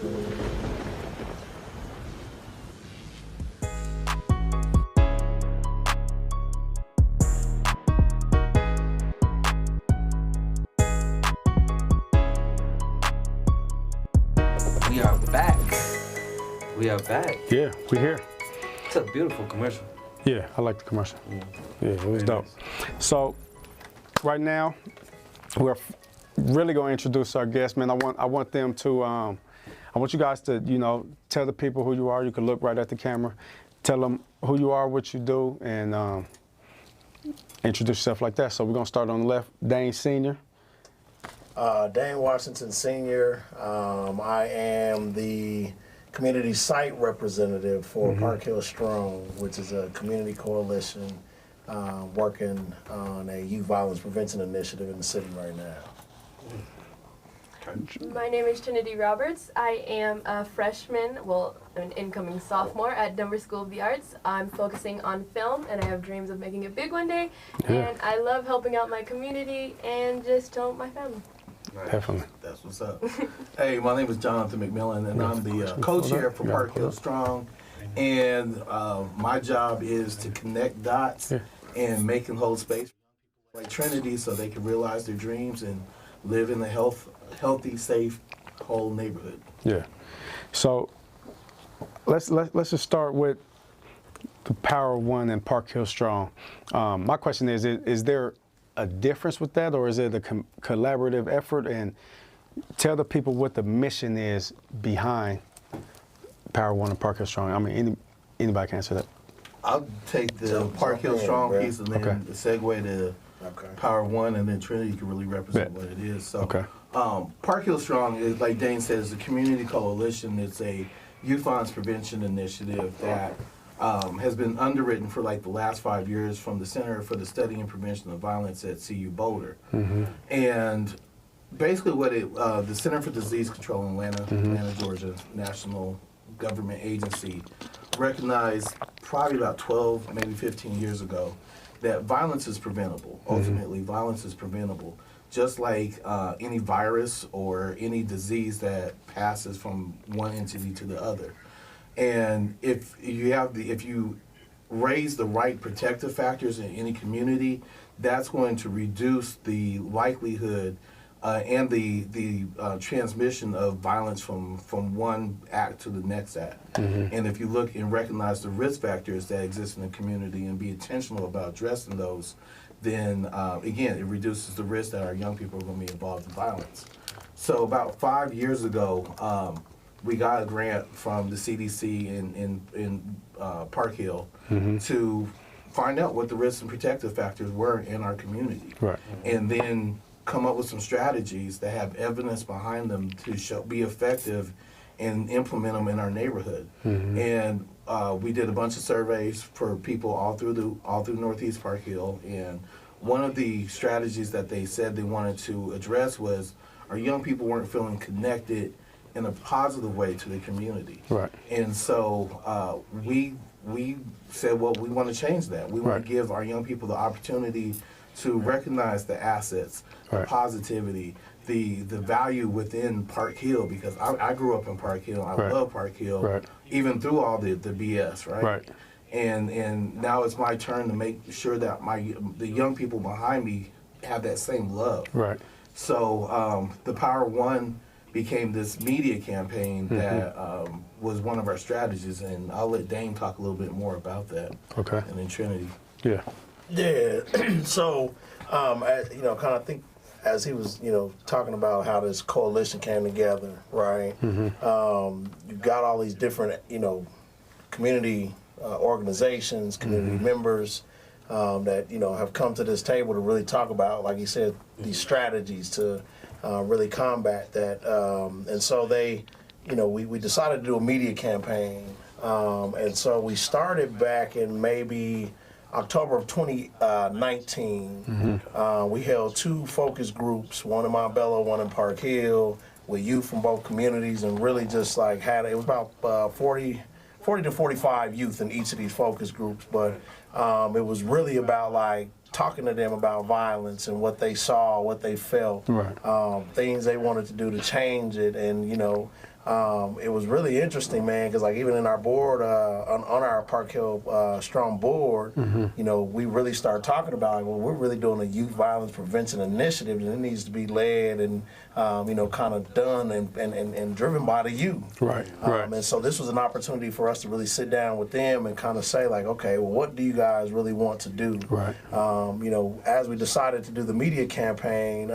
We are back. We are back. Yeah, we here. It's a beautiful commercial. Yeah, I like the commercial. Yeah, it was dope. So, right now, we're really gonna introduce our guests, man. I want them to, I want you guys to, you know, tell the people who you are. You can look right at the camera, tell them who you are, what you do, and introduce yourself like that. So we're gonna start on the left. Dane Sr. Dane Washington Sr. I am the community site representative for Park Hill Strong, which is a community coalition working on a youth violence prevention initiative in the city right now. My name is Trinity Roberts. I am a freshman, well, an incoming sophomore at Denver School of the Arts. I'm focusing on film, and I have dreams of making it big one day. Yeah. And I love helping out my community and just my family. Definitely. That's what's up. Hey, my name is Jonathan McMillan, and I'm the co-chair for Park Hill Strong. And my job is to connect dots and make and hold space like Trinity so they can realize their dreams and live in a healthy, safe, whole neighborhood. Yeah. So let's just start with the Power of One and Park Hill Strong. My question is there a difference with that, or is it a collaborative effort? And tell the people what the mission is behind Power of One and Park Hill Strong. I mean, anybody can answer that. I'll take the Park Hill Strong piece and then segue to Power of One, and then Trinity can really represent what it is. So, Park Hill Strong is, like Dane said, is a community coalition. It's a youth violence prevention initiative that has been underwritten for like the last 5 years from the Center for the Study and Prevention of Violence at CU Boulder. And basically what the Center for Disease Control in Atlanta, Georgia, national government agency, recognized probably about 12, maybe 15 years ago that violence is preventable. Ultimately, violence is preventable. Just like any virus or any disease that passes from one entity to the other. And if you raise the right protective factors in any community, that's going to reduce the likelihood and the transmission of violence from one act to the next act. And if you look and recognize the risk factors that exist in the community and be intentional about addressing those, then again, it reduces the risk that our young people are going to be involved in violence. So about 5 years ago, we got a grant from the CDC in Park Hill to find out what the risks and protective factors were in our community. And then come up with some strategies that have evidence behind them to be effective and implement them in our neighborhood. And we did a bunch of surveys for people all through Northeast Park Hill, and one of the strategies that they said they wanted to address was our young people weren't feeling connected in a positive way to the community. And so we said, well, we want to change that. We want to give our young people the opportunity to recognize the assets, the positivity, the value within Park Hill, because I grew up in Park Hill. I love Park Hill, even through all the BS, And now it's my turn to make sure that the young people behind me have that same love. So the Power One became this media campaign that was one of our strategies, and I'll let Dane talk a little bit more about that. And then Trinity. Yeah. So, kind of think as he was, talking about how this coalition came together, right? You've got all these different, community organizations, community members that, have come to this table to really talk about, like you said, these strategies to really combat that. And so they, we decided to do a media campaign. And so we started back in maybe October of 2019, we held 2 focus groups, one in Montbello, one in Park Hill, with youth from both communities, and really just like it was about 40 to 45 youth in each of these focus groups, but it was really about like talking to them about violence and what they saw, what they felt, things they wanted to do to change it, and it was really interesting, man, because like even in our board, on our Park Hill Strong board, we really started talking about, like, well, we're really doing a youth violence prevention initiative, and it needs to be led and kind of done and driven by the youth. And so this was an opportunity for us to really sit down with them and kind of say, like, okay, well, what do you guys really want to do? As we decided to do the media campaign,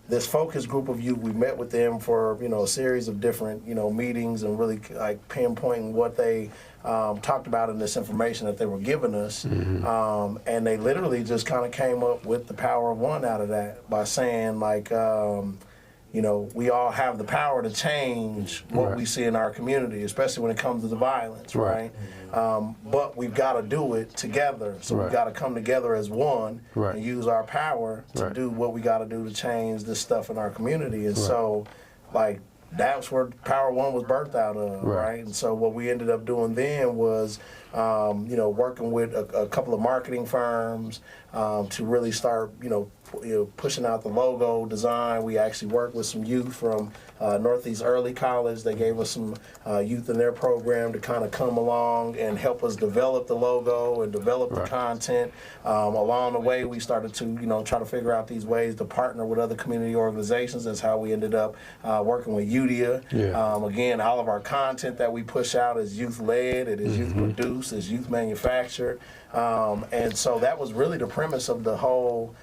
this focus group of youth, we met with them for a series of different meetings and really like pinpointing what they talked about in this information that they were giving us, and they literally just kind of came up with the power of one out of that by saying like, we all have the power to change what we see in our community, especially when it comes to the violence, right? But we've got to do it together. So we've got to come together as one and use our power to do what we got to do to change this stuff in our community. And so, like, that's where Power One was birthed out of, right? And so what we ended up doing then was, working with a couple of marketing firms to really start, pushing out the logo design. We actually worked with some youth from Northeast Early College. They gave us some youth in their program to kind of come along and help us develop the logo and develop the content. Along the way, we started to, try to figure out these ways to partner with other community organizations. That's how we ended up working with UDIA. Again, all of our content that we push out is youth-led, it is youth-produced, it's youth-manufactured. And so that was really the premise of the whole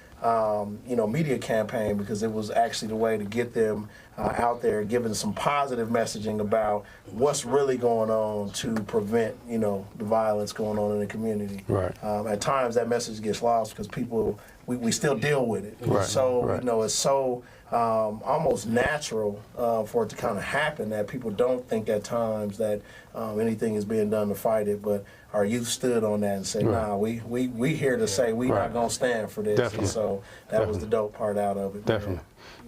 media campaign, because it was actually the way to get them out there, giving some positive messaging about what's really going on to prevent, the violence going on in the community. At times that message gets lost because people, we still deal with it. It's so almost natural for it to kind of happen that people don't think at times that anything is being done to fight it, but our youth stood on that and said, nah, we here to say we not gonna stand for this. And so that was the dope part out of it.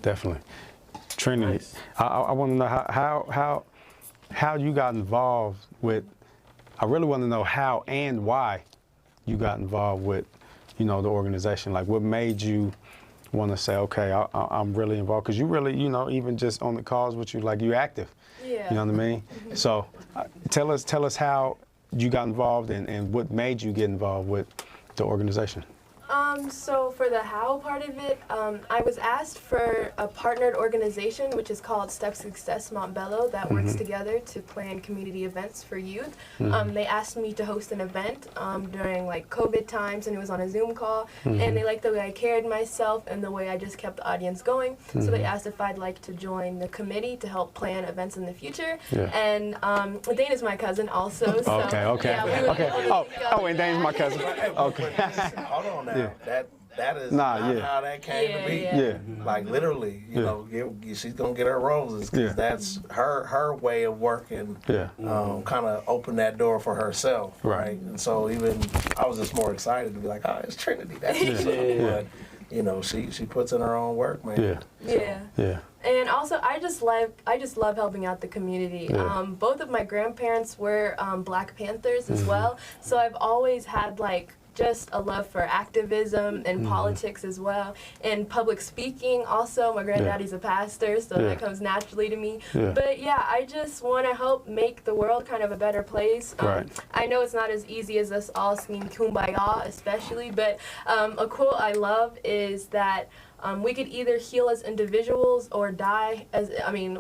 Definitely. Trinity, I want to know how you got involved with, I really want to know how and why you got involved with, the organization. Like, what made you want to say, okay, I'm really involved? Because you really, even just on the calls with you, like, you active. You know what I mean? So tell us how you got involved and what made you get involved with the organization. So for the how part of it, I was asked for a partnered organization, which is called Step Success Montbello, that works together to plan community events for youth. They asked me to host an event during like COVID times, and it was on a Zoom call, and they liked the way I carried myself and the way I just kept the audience going. So they asked if I'd like to join the committee to help plan events in the future. And Dane is my cousin also. So, okay. And Dane's my cousin. Okay. Hold on now. That is not how that came to be. Like, literally, she's gonna get her roses because that's her way of working. Kind of open that door for herself, right? And so even I was just more excited to be like, oh, it's Trinity. That's but she puts in her own work, man. And also, I just love helping out the community. Both of my grandparents were Black Panthers as well, so I've always had like just a love for activism and politics as well, and public speaking also. My granddaddy's a pastor, so that comes naturally to me. But yeah, I just want to help make the world kind of a better place. I know it's not as easy as us all singing Kumbaya especially, but a quote I love is that we could either heal as individuals or die as,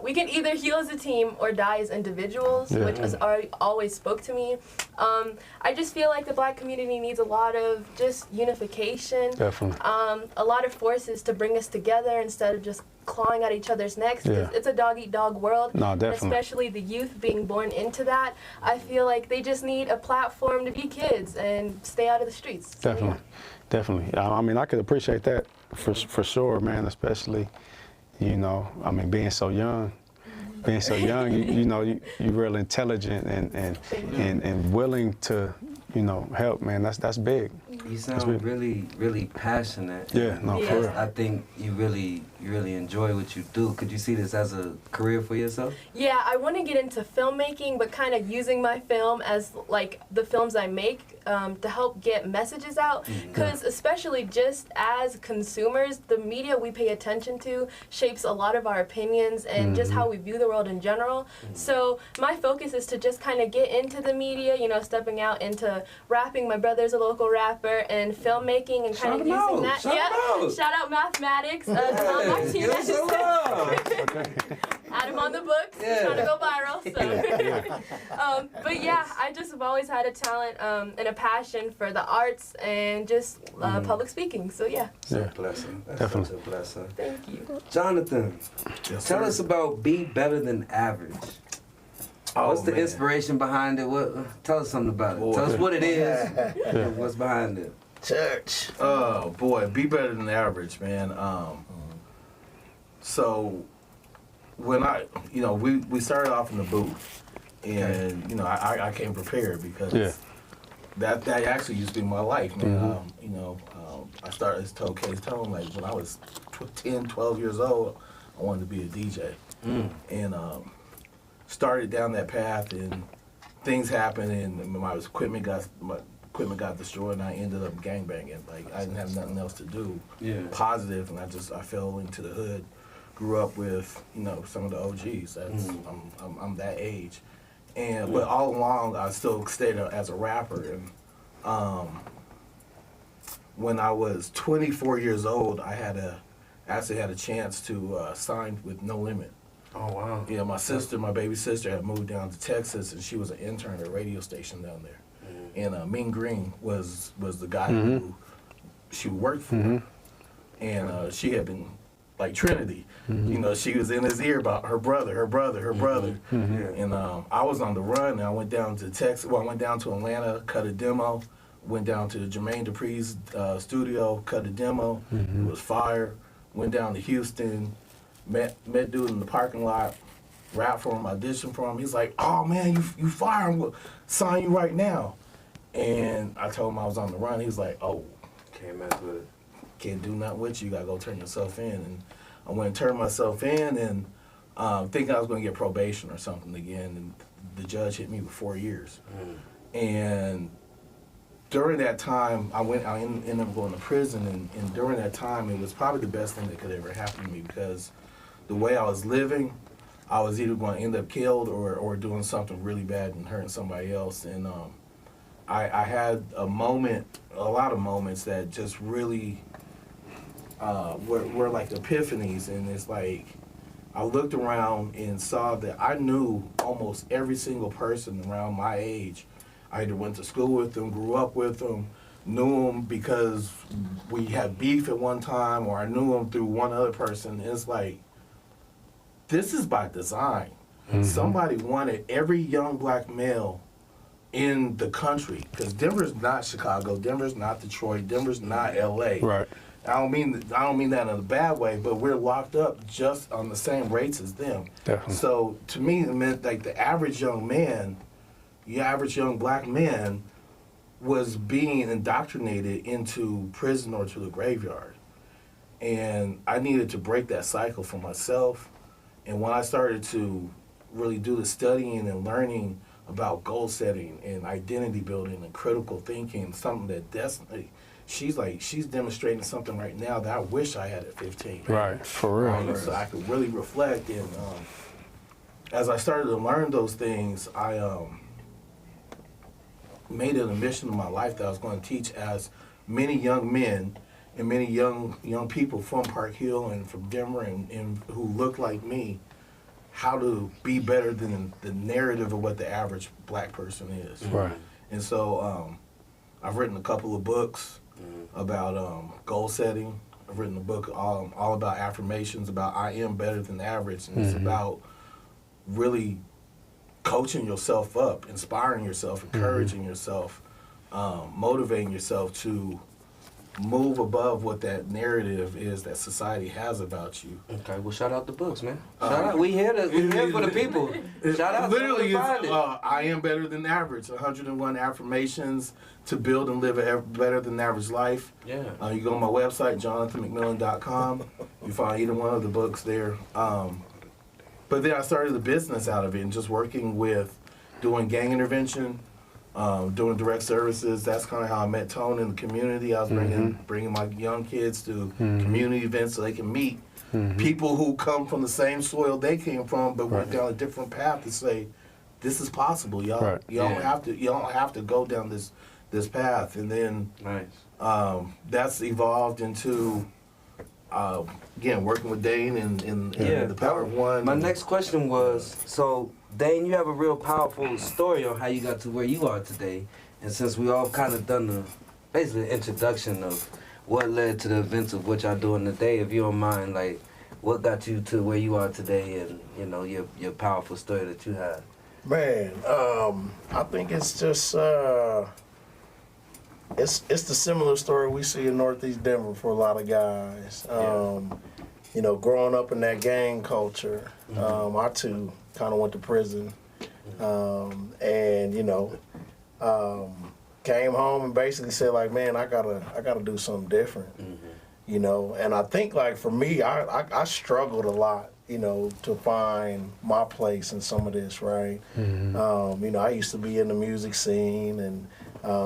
we can either heal as a team or die as individuals, which has always spoke to me. I just feel like the Black community needs a lot of just unification. A lot of forces to bring us together instead of just clawing at each other's necks, because it's a dog-eat-dog world. Especially the youth being born into that. I feel like they just need a platform to be kids and stay out of the streets. Definitely. I could appreciate that for sure, man, especially, being so young. You're real intelligent and willing to, help, man, that's big. You sound really passionate. Yeah, no, for real. I think you really enjoy what you do. Could you see this as a career for yourself? Yeah, I want to get into filmmaking, but kind of using my film as like the films I make to help get messages out. Because especially just as consumers, the media we pay attention to shapes a lot of our opinions and just how we view the world in general. So my focus is to just kind of get into the media, stepping out into rapping. My brother's a local rapper, and filmmaking and kind of using that. Shout out mathematics. Martinez. Had him on the books. Trying to go viral. So. But yeah, I just have always had a talent and a passion for the arts and just public speaking. So yeah. It's a blessing. That's Definitely. such a blessing. Thank you. Jonathan, tell us about Be Better Than Average. What's the inspiration behind it? Tell us something about it. Tell us what it is. What's behind it? Church. Oh boy, Be Better Than Average, man. So when we started off in the booth, and I came prepared because that actually used to be my life, man. I started as KTONE like when I was 10, 12 years old. I wanted to be a DJ, and started down that path, and things happened, and my equipment got destroyed, and I ended up gangbanging. Like I didn't have nothing else to do positive, and I fell into the hood. Grew up with some of the OGs. That's I'm that age, but all along I still stayed as a rapper. And when I was 24 years old, I actually had a chance to sign with No Limit. Oh wow! Yeah, my baby sister, had moved down to Texas, and she was an intern at a radio station down there. And Mean Green was the guy who she worked for, and she had been like Trinity. She was in his ear about her brother. And I was on the run, and I went down to Texas. Well, I went down to Atlanta, cut a demo. Went down to Jermaine Dupri's studio, cut a demo. It was fire. Went down to Houston, met dude in the parking lot, rap for him, auditioned for him. He's like, "Oh man, you fire! I'm gonna sign you right now." And I told him I was on the run. He was like, "Oh, can't mess with it. Can't do nothing with you. You gotta go turn yourself in." And I went and turned myself in, and thinking I was gonna get probation or something again. And the judge hit me with 4 years. And during that time, I ended up going to prison, and during that time, it was probably the best thing that could ever happen to me, because the way I was living, I was either going to end up killed or doing something really bad and hurting somebody else. And I had a lot of moments that just really were like epiphanies, and it's like I looked around and saw that I knew almost every single person around my age. I either went to school with them, grew up with them, knew them because we had beef at one time, or I knew them through one other person. It's like, this is by design. Somebody wanted every young black male in the country, because Denver's not Chicago, Denver's not Detroit, Denver's not LA. Right. I don't mean that in a bad way, but we're locked up just on the same rates as them. Definitely. So to me, it meant like the average young black man was being indoctrinated into prison or to the graveyard. And I needed to break that cycle for myself. And when I started to really do the studying and learning about goal setting and identity building and critical thinking, something that definitely, she's demonstrating something right now that I wish I had at 15. Right, for real. So I could really reflect. And as I started to learn those things, I made it a mission of my life that I was going to teach as many young men and many young people from Park Hill and from Denver and who look like me, how to be better than the narrative of what the average black person is. Right. And so I've written a couple of books about goal setting. I've written a book all about affirmations, about I am better than average, and it's about really coaching yourself up, inspiring yourself, encouraging yourself, motivating yourself to move above what that narrative is that society has about you. Okay, well, shout out the books, man. Shout out. We here for the people. Shout out. Literally, I am better than average. 101 affirmations to build and live a better than average life. Yeah. You go on my website, jonathanmcmillan.com. You find either one of the books there. But then I started a business out of it and just working with doing gang intervention, doing direct services. That's kind of how I met Tone in the community. I was bringing my young kids to community events so they can meet people who come from the same soil they came from, but went down a different path to say, this is possible, y'all. You don't have to go down this path. And then that's evolved into again working with Dane and the Power of One. My next question was, so Dane, you have a real powerful story on how you got to where you are today. And since we all kind of done the basically introduction of what led to the events of what y'all doing today, if you don't mind, like, what got you to where you are today and, you know, your powerful story that you have? Man, I think it's just, it's the similar story we see in Northeast Denver for a lot of guys. You know, growing up in that gang culture, I too kind of went to prison, and you know, came home and basically said like, man, I gotta do something different, you know. And I think like for me, I struggled a lot, you know, to find my place in some of this, right? You know, I used to be in the music scene and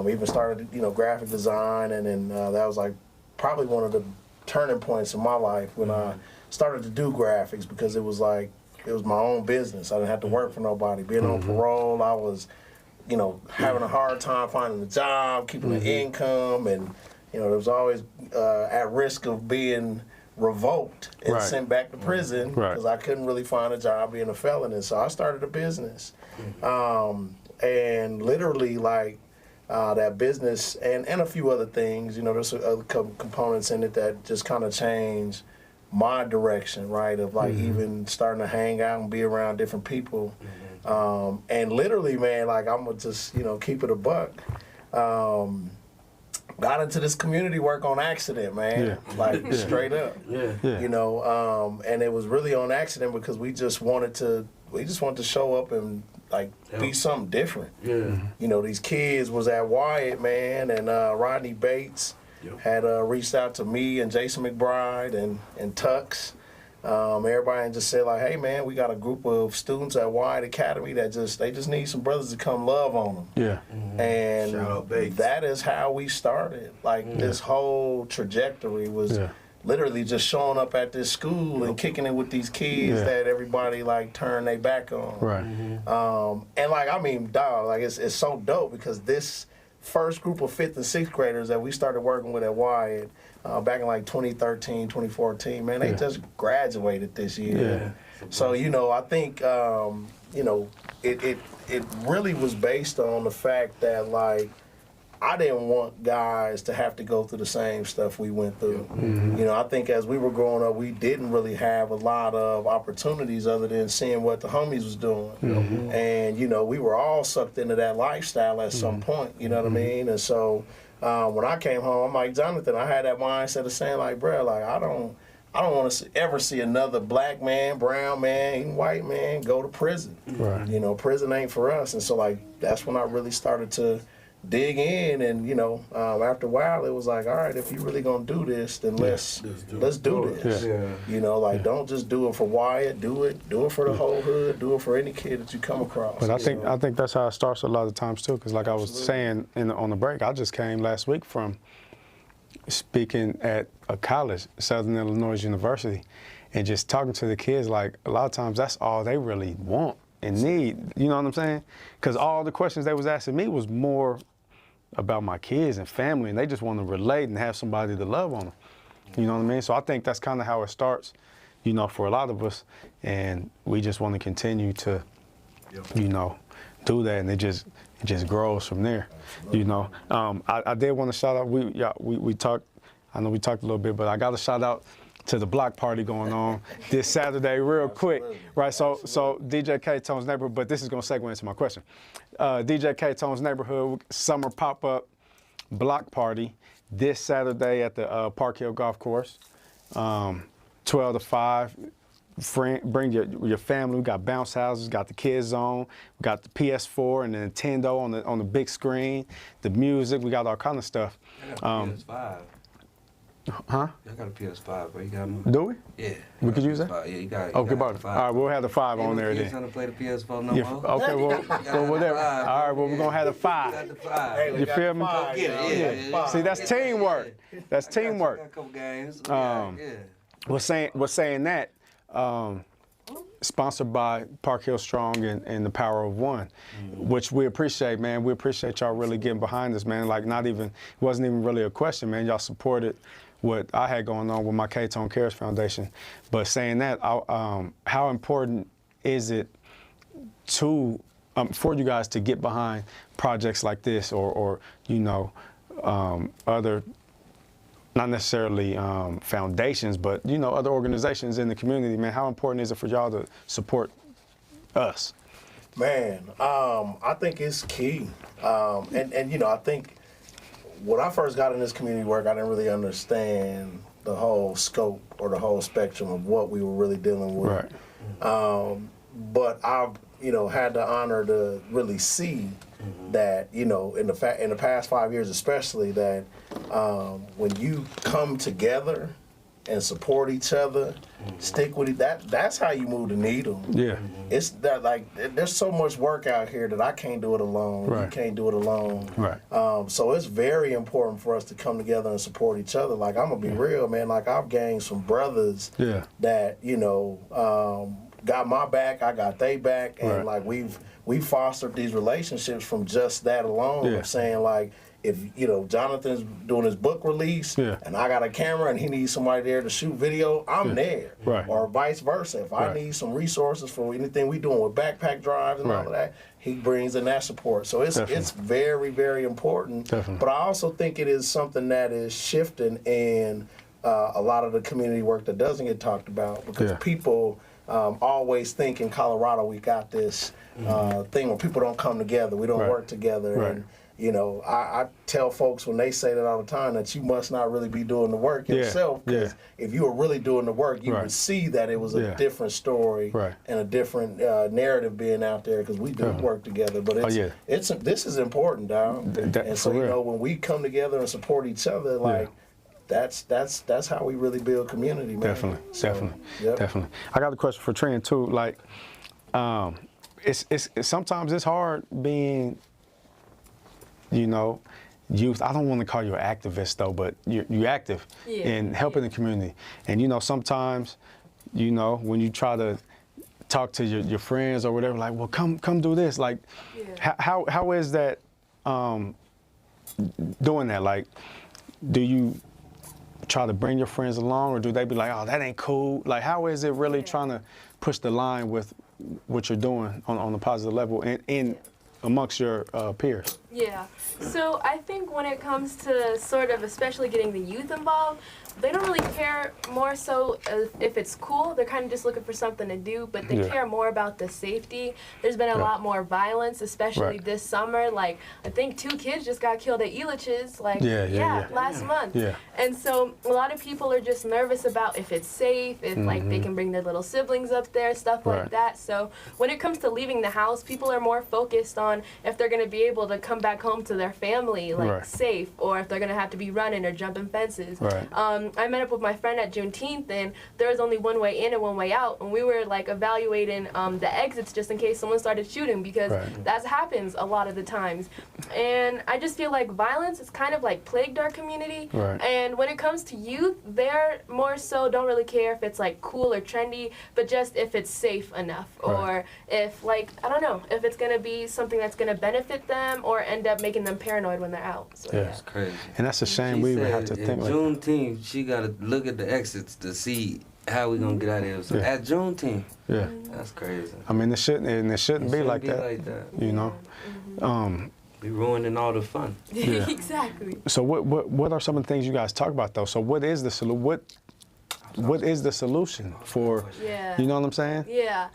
even started, you know, graphic design, and then that was like probably one of the turning points in my life when I started to do graphics, because it was like, it was my own business. I didn't have to work for nobody. Being on parole, I was, you know, having a hard time finding a job, keeping an income, and, you know, there was always at risk of being revoked and sent back to prison because I couldn't really find a job being a felon. And so I started a business. And literally, like, that business and a few other things, you know, there's other components in it that just kind of changed my direction, right, of like even starting to hang out and be around different people. And literally, man, like, I'm gonna just, you know, keep it a buck. Got into this community work on accident, man, like straight up. You know, and it was really on accident because we just wanted to show up and like be something different. You know, these kids was at Wyatt, man, and Rodney Bates had reached out to me and Jason McBride and Tux, everybody, and just said like, hey man, we got a group of students at Wyatt Academy that they just need some brothers to come love on them. And that is how we started. Like this whole trajectory was literally just showing up at this school and kicking it with these kids that everybody like turned their back on. And like, I mean, dog, like it's so dope because this first group of 5th and 6th graders that we started working with at Wyatt back in like 2013, 2014, man, they just graduated this year. So, you know, I think, you know, it really was based on the fact that, like, I didn't want guys to have to go through the same stuff we went through. You know, I think as we were growing up, we didn't really have a lot of opportunities other than seeing what the homies was doing. And, you know, we were all sucked into that lifestyle at some point, you know what I mean? And so when I came home, I'm like, Jonathan, I had that mindset of saying like, bro, like, I don't want to ever see another black man, brown man, even white man go to prison. You know, prison ain't for us. And so, like, that's when I really started to dig in, and you know, after a while, it was like, all right, if you really gonna do this, then let's do this. You know, like, don't just do it for Wyatt, do it for the whole hood, do it for any kid that you come across. But I think that's how it starts a lot of times too, because like I was saying on the break, I just came last week from speaking at a college, Southern Illinois University, and just talking to the kids. Like, a lot of times that's all they really want and need, you know what I'm saying? Because all the questions they was asking me was more about my kids and family, and they just want to relate and have somebody to love on them. You know what I mean? So I think that's kind of how it starts, you know, for a lot of us, and we just want to continue to, you know, do that, and it just grows from there. You know, I did want to shout out. We talked. I know we talked a little bit, but I got to shout out to the block party going on this Saturday real quick, right? So DJ KTONE's neighborhood, but this is gonna segue into my question. DJ KTONE's neighborhood summer pop-up block party this Saturday at the Park Hill Golf Course, 12 to 5. Bring your family. We got bounce houses, got the kids zone, we got the PS4 and the Nintendo on the big screen, the music. We got all kind of stuff. I got a PS5. Huh? I got a PS5, bro. You got me? Do we? Yeah. We could use that? Yeah, you got it. Okay, all right, we'll have the 5 on there then. You trying to play the PS4 no Yeah, more? okay, well, whatever. All right, well, we're gonna have the 5. Got the 5. Hey, you feel me? Yeah. See, that's teamwork. That's teamwork. Got a couple games. We're saying that. Sponsored by Park Hill Strong and the Power of One, which we appreciate, man. We appreciate y'all really getting behind us, man. Like it wasn't even really a question, man. Y'all supported what I had going on with my KTONE Cares Foundation. But saying that, how important is it to for you guys to get behind projects like this or you know, other, not necessarily foundations, but, you know, other organizations in the community, man? How important is it for y'all to support us? Man, I think it's key. And you know, I think when I first got in this community work, I didn't really understand the whole scope or the whole spectrum of what we were really dealing with. Right. But I've, you know, had the honor to really see that, you know, in the past 5 years especially, that when you come together and support each other, stick with it, that's how you move the needle. Yeah. It's that, like, there's so much work out here that I can't do it alone. Right. You can't do it alone. Right. So it's very important for us to come together and support each other. Like, I'm gonna be real, man. Like, I've gained some brothers that, you know, got my back, I got they back, and like we fostered these relationships from just that alone. Of saying, like, if, you know, Jonathan's doing his book release and I got a camera and he needs somebody there to shoot video, I'm there. Right. Or vice versa. If I need some resources for anything we doing with backpack drives and all of that, he brings in that support. So it's very, very important. But I also think it is something that is shifting in a lot of the community work that doesn't get talked about, because people always think in Colorado we got this thing where people don't come together, we don't work together. And, you know, I tell folks when they say that all the time that you must not really be doing the work yourself, because if you were really doing the work, you would see that it was a different story and a different narrative being out there, because we do work together. But this is important, dog. And so, you know, when we come together and support each other, like, that's how we really build community, man. Definitely. I got a question for Trent too. Like, it's sometimes it's hard being, you know, youth. I don't want to call you an activist though, but you're active in helping the community. And, you know, sometimes, you know, when you try to talk to your friends or whatever, like, well, come do this. Like, how is that doing that? Like, do you try to bring your friends along, or do they be like, oh, that ain't cool? Like, how is it really trying to push the line with what you're doing on a positive level and amongst your peers? Yeah, so I think when it comes to sort of especially getting the youth involved, they don't really care more so if it's cool. They're kind of just looking for something to do, but they care more about the safety. There's been a lot more violence, especially this summer. Like, I think 2 kids just got killed at Elitch's, like, last month. And so a lot of people are just nervous about if it's safe, if like they can bring their little siblings up there, stuff like that. So when it comes to leaving the house, people are more focused on if they're going to be able to come back home to their family, like, safe, or if they're going to have to be running or jumping fences. I met up with my friend at Juneteenth, and there was only one way in and one way out, and we were like evaluating the exits just in case someone started shooting, because that happens a lot of the times. And I just feel like violence has kind of like plagued our community. And when it comes to youth, they're more so don't really care if it's like cool or trendy, but just if it's safe enough, or if, like, I don't know, if it's gonna be something that's gonna benefit them or end up making them paranoid when they're out. So, That's crazy. And that's a shame. We even have to think like Juneteenth, she got to look at the exits to see how we gonna get out of here. So at Juneteenth, that's crazy. I mean, it shouldn't be like that. You know, be ruining all the fun. Exactly. So what are some of the things you guys talk about though? So what is the what is the solution for? You know what I'm saying? Yeah.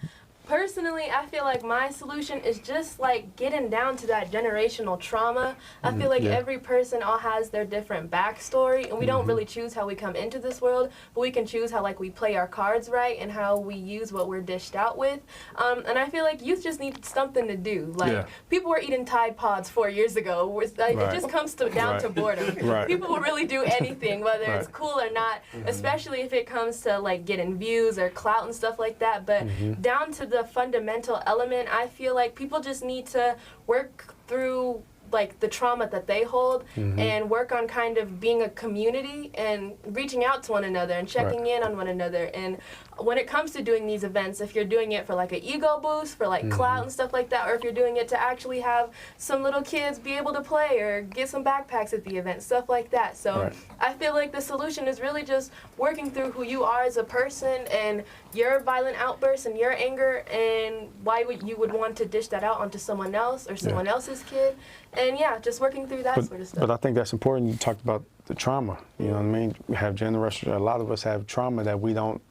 Personally, I feel like my solution is just like getting down to that generational trauma. I feel like every person all has their different backstory, and we don't really choose how we come into this world, but we can choose how like we play our cards right and how we use what we're dished out with. And I feel like youth just need something to do. Like people were eating Tide Pods 4 years ago. It just comes down to boredom. People will really do anything, whether it's cool or not, especially if it comes to like getting views or clout and stuff like that. But down to the fundamental element, I feel like people just need to work through like the trauma that they hold and work on kind of being a community and reaching out to one another and checking in on one another. And when it comes to doing these events, if you're doing it for like an ego boost, for like clout and stuff like that, or if you're doing it to actually have some little kids be able to play or get some backpacks at the event, stuff like that. So I feel like the solution is really just working through who you are as a person and your violent outbursts and your anger and why you would want to dish that out onto someone else or someone else's kid. And yeah, just working through that sort of stuff. But I think that's important. You talked about the trauma, you know what I mean? We have generational, a lot of us have trauma that we don't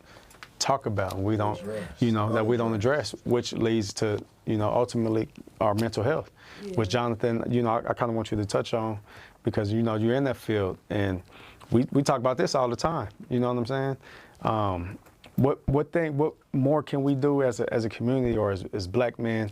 talk about, we don't, you know, that we don't address, which leads to, you know, ultimately our mental health, which Jonathan, you know, I kind of want you to touch on because, you know, you're in that field and we talk about this all the time, you know what I'm saying? What more can we do as a community or as black men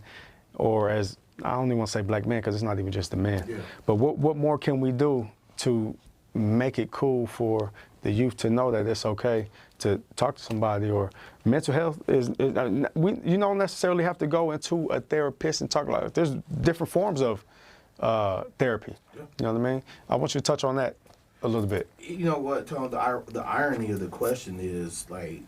or as, I don't even want to say black men because it's not even just the men, but what more can we do to make it cool for the youth to know that it's okay to talk to somebody? Or mental health you don't necessarily have to go into a therapist and talk about it. There's different forms of therapy, you know what I mean? I want you to touch on that a little bit. You know what, Tone, the irony of the question is, like,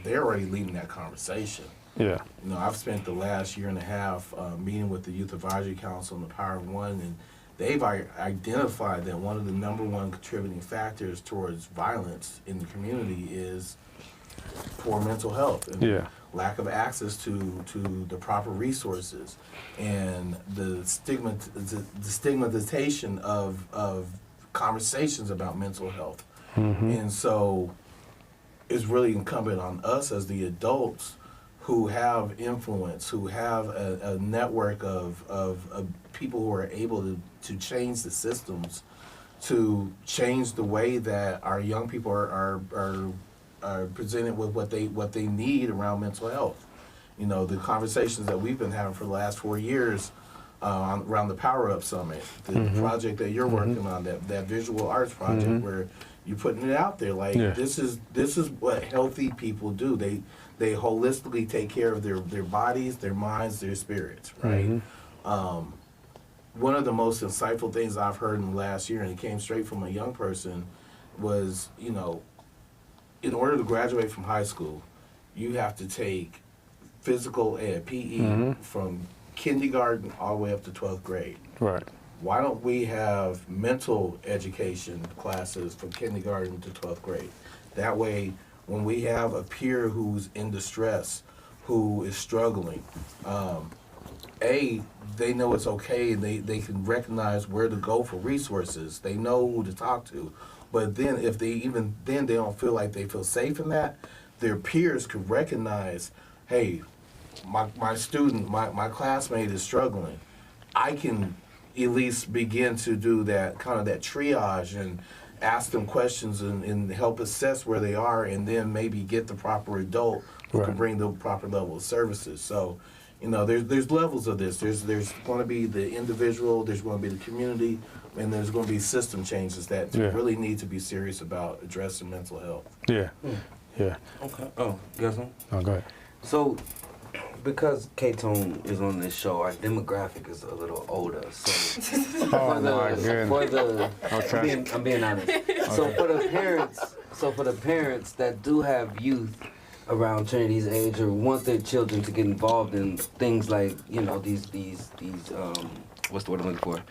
they're already leading that conversation. Yeah. You know, I've spent the last year and a half meeting with the Youth Advisory Council and the Power of One, and they've identified that one of the #1 contributing factors towards violence in the community is poor mental health and lack of access to the proper resources and the stigmatization of conversations about mental health. And so it's really incumbent on us as the adults who have influence, who have a network of people who are able to change the systems, to change the way that our young people are presented with what they need around mental health. You know, the conversations that we've been having for the last 4 years around the Power Up Summit, the project that you're working on, that visual arts project where you're putting it out there, like this is what healthy people do. They holistically take care of their bodies, their minds, their spirits, right? One of the most insightful things I've heard in the last year, and it came straight from a young person, was, you know, in order to graduate from high school, you have to take physical ed, PE, from kindergarten all the way up to 12th grade. Right. Why don't we have mental education classes from kindergarten to 12th grade? That way, when we have a peer who's in distress, who is struggling, they know it's okay, and they can recognize where to go for resources. They know who to talk to. But then if they don't feel like they feel safe in that, their peers could recognize, hey, my student, my classmate is struggling. I can at least begin to do that kind of that triage and ask them questions and help assess where they are, and then maybe get the proper adult who can bring the proper level of services. So, you know, there's levels of this. There's going to be the individual, there's going to be the community, and there's going to be system changes that really need to be serious about addressing mental health. Yeah. Yeah. Okay. Oh, you got something? Oh, go ahead. So, because KTONE is on this show, our demographic is a little older. So, I'm being honest. So for the parents that do have youth around Trinity's age or want their children to get involved in things like, you know, these what's the word I'm looking for?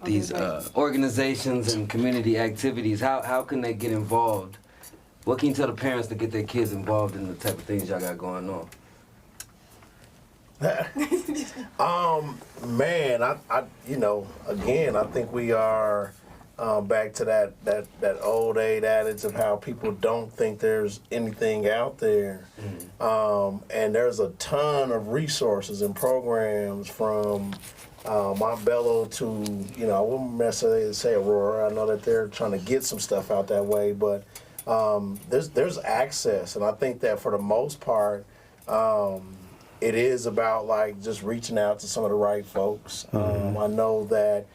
These organizations and community activities. How can they get involved? What can you tell the parents to get their kids involved in the type of things y'all got going on? Man, I you know, again, I think we are back to that old adage of how people don't think there's anything out there. And there's a ton of resources and programs from Montbello to, you know, I wouldn't necessarily say Aurora. I know that they're trying to get some stuff out that way, but there's access. And I think that for the most part, it is about like just reaching out to some of the right folks. I know that,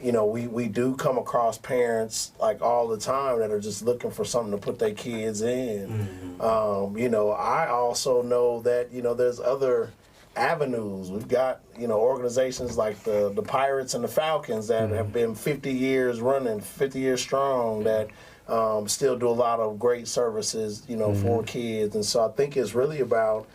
you know, we do come across parents like all the time that are just looking for something to put their kids in. You know, I also know that, you know, there's other avenues. We've got, you know, organizations like the Pirates and the Falcons that have been 50 years running, 50 years strong, that still do a lot of great services, you know, for kids. And so I think it's really about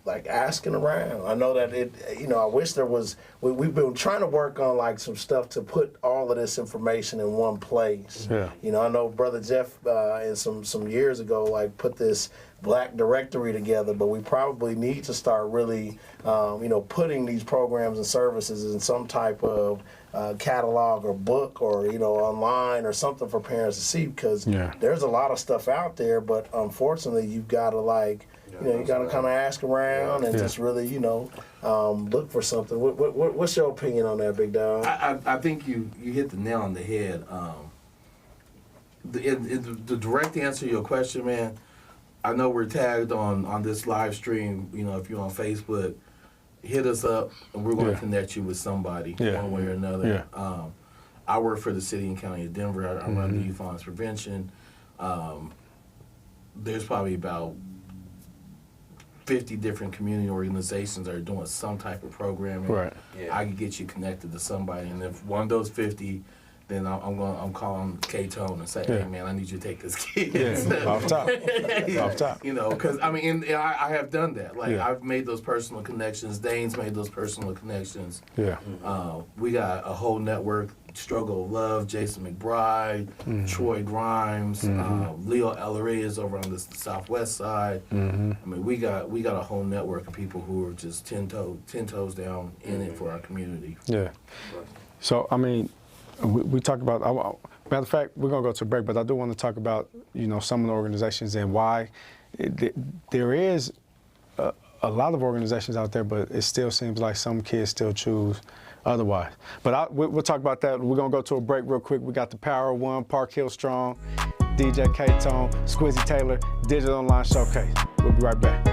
like asking around. I know that you know, I wish there was, we've been trying to work on like some stuff to put all of this information in one place. You know, I know Brother Jeff and some years ago like put this Black directory together, but we probably need to start really, you know, putting these programs and services in some type of catalog or book or, you know, online or something for parents to see, because there's a lot of stuff out there, but unfortunately you've got to like, you know, you got to kind of ask around and just really, you know, look for something. What's your opinion on that, Big Dog? I think you hit the nail on the head. The direct answer to your question, man, I know we're tagged on this live stream. You know, if you're on Facebook, hit us up and we're going to connect you with somebody one way or another. I work for the city and county of Denver. I run the youth violence prevention. There's probably about 50 different community organizations that are doing some type of programming. I can get you connected to somebody, and if one of those 50, then I'm calling KTONE and say, hey man, I need you to take this kid. Off top. Off top. You know, because I mean, I have done that. Like I've made those personal connections. Dane's made those personal connections. We got a whole network. Struggle of Love, Jason McBride, Troy Grimes, Leo Ellery is over on the southwest side. I mean, we got a whole network of people who are just 10 toes down in it for our community. So I mean, we talked about. Matter of fact, we're gonna go to a break, but I do want to talk about, you know, some of the organizations and why there is a lot of organizations out there, but it still seems like some kids still choose otherwise. But we'll talk about that. We're going to go to a break real quick. We got the Power One, Park Hill Strong, DJ KTONE, SQUIZZY TAYLOR, Digital Online Showcase. We'll be right back.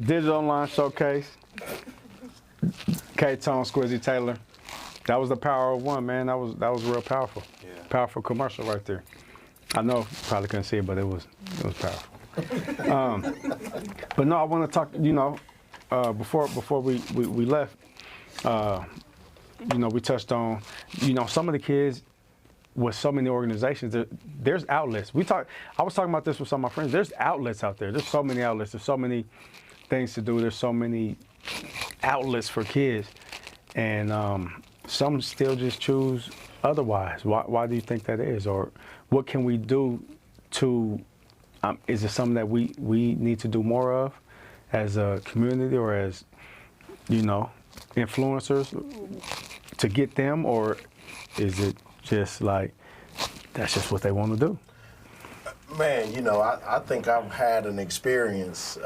Digital Online Showcase. KTONE, SQUIZZY TAYLOR. That was the power of one, man. That was real powerful. Yeah. Powerful commercial right there. I know probably couldn't see it, but it was powerful. But no, I want to talk. You know, before we left, you know, we touched on, you know, some of the kids with so many organizations. There's outlets. I was talking about this with some of my friends. There's outlets out there. There's so many outlets. There's so many things to do. There's so many outlets for kids, and some still just choose otherwise. Why do you think that is, or what can we do to? Is it something that we need to do more of as a community, or as, you know, influencers to get them, or is it just like that's just what they want to do? Man, you know, I think I've had an experience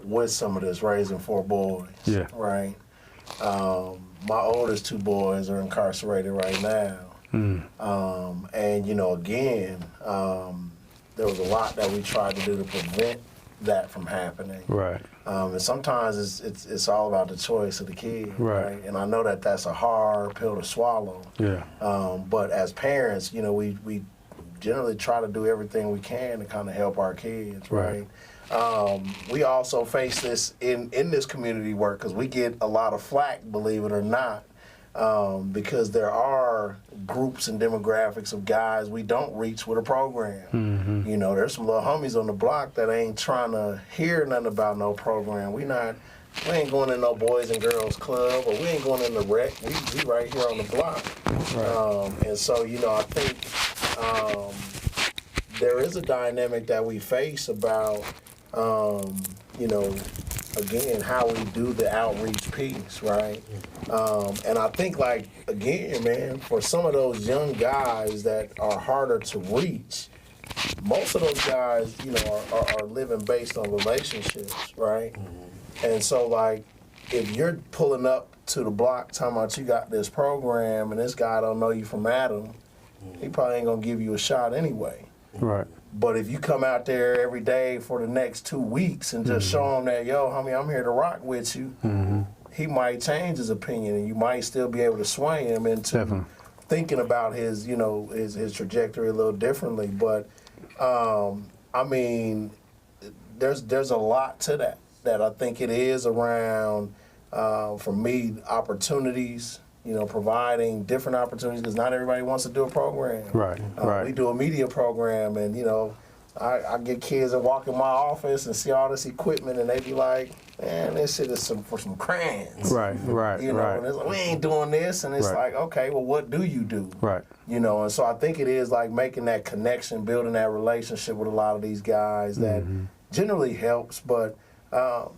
with some of this, raising 4 boys. Yeah. Right. My oldest 2 boys are incarcerated right now. And, you know, again, there was a lot that we tried to do to prevent that from happening. Right. And sometimes it's all about the choice of the kid. Right. And I know that that's a hard pill to swallow. Yeah. But as parents, you know, we generally try to do everything we can to kind of help our kids. Right. We also face this in this community work, because we get a lot of flack, believe it or not, because there are groups and demographics of guys we don't reach with a program. You know, there's some little homies on the block that ain't trying to hear nothing about no program. We ain't going in no Boys and Girls Club, or we ain't going in the rec. We right here on the block. Right. And so, you know, I think there is a dynamic that we face about, you know, again, how we do the outreach piece, right? And I think, like, again, man, for some of those young guys that are harder to reach, most of those guys, you know, are living based on relationships, right? And so, like, if you're pulling up to the block talking about you got this program and this guy don't know you from Adam, he probably ain't gonna give you a shot anyway. Right. But if you come out there every day for the next 2 weeks and just show him that, yo, homie, I'm here to rock with you, he might change his opinion, and you might still be able to sway him into thinking about his, you know, his trajectory a little differently. But I mean, there's a lot to that I think it is around, for me, opportunities. You know, providing different opportunities, because not everybody wants to do a program. Right, right. We do a media program, and, you know, I get kids that walk in my office and see all this equipment, and they be like, man, this shit is for some crayons. Right, right, you know, and it's like, we ain't doing this, and it's like, okay, well, what do you do? Right. You know, and so I think it is like making that connection, building that relationship with a lot of these guys that generally helps, but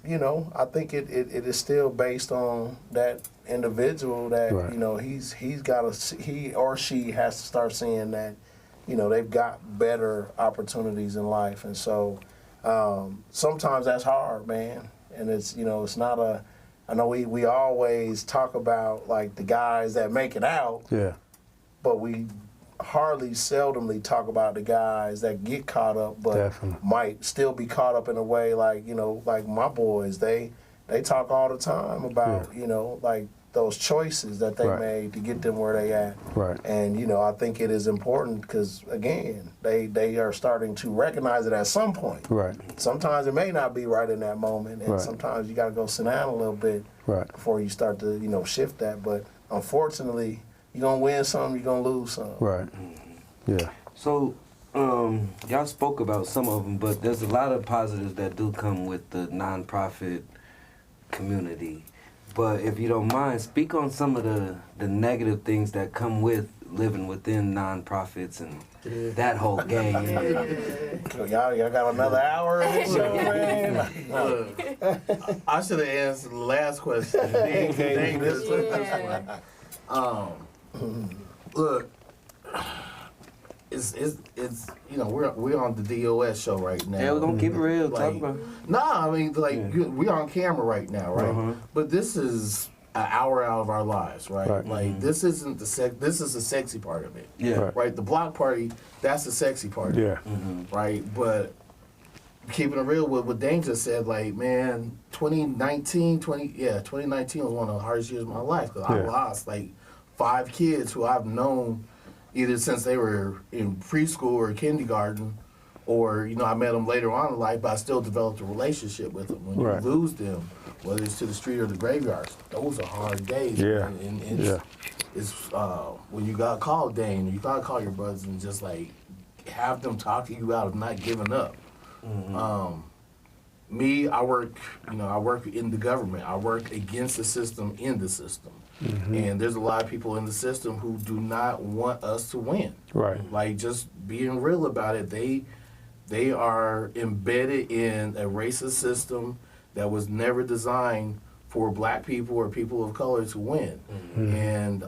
you know, I think it is still based on that individual that, you know, he or she has to start seeing that, you know, they've got better opportunities in life. And so sometimes that's hard, man. And it's, you know, it's not I know we always talk about, like, the guys that make it out. Yeah. But we seldomly talk about the guys that get caught up, but might still be caught up in a way, like, you know, like my boys, they talk all the time about, you know, like, those choices that they made to get them where they at. Right. And, you know, I think it is important because, again, they are starting to recognize it at some point. Right. Sometimes it may not be right in that moment, and sometimes you got to go sit down a little bit before you start to, you know, shift that. But unfortunately, you're going to win some, you're going to lose some. Right. Yeah. So, y'all spoke about some of them, but there's a lot of positives that do come with the nonprofit community. But if you don't mind, speak on some of the negative things that come with living within nonprofits and that whole game. Y'all got another hour in this show, man? I should have answered the last question. Look, it's you know, we're on the DOS show right now. Yeah, we're gonna keep it real. Like, talk about. Nah, I mean, like, we're on camera right now, right? But this is an hour out of our lives, right? Like, this isn't this is the sexy part of it. Yeah. Right. The block party, that's the sexy part. Yeah. Right. But keeping it real with what Dane just said, like, man, 2019 was one of the hardest years of my life because I lost like 5 kids who I've known either since they were in preschool or kindergarten, or, you know, I met them later on in life, but I still developed a relationship with them. When you lose them, whether it's to the street or the graveyards, those are hard days. Yeah. Man. And it's when you got to call Dane, you got to call your brothers and just, like, have them talk to you out of not giving up. Me, I work in the government. I work against the system, in the system. And there's a lot of people in the system who do not want us to win. Right. Like, just being real about it, they are embedded in a racist system that was never designed for black people or people of color to win. And,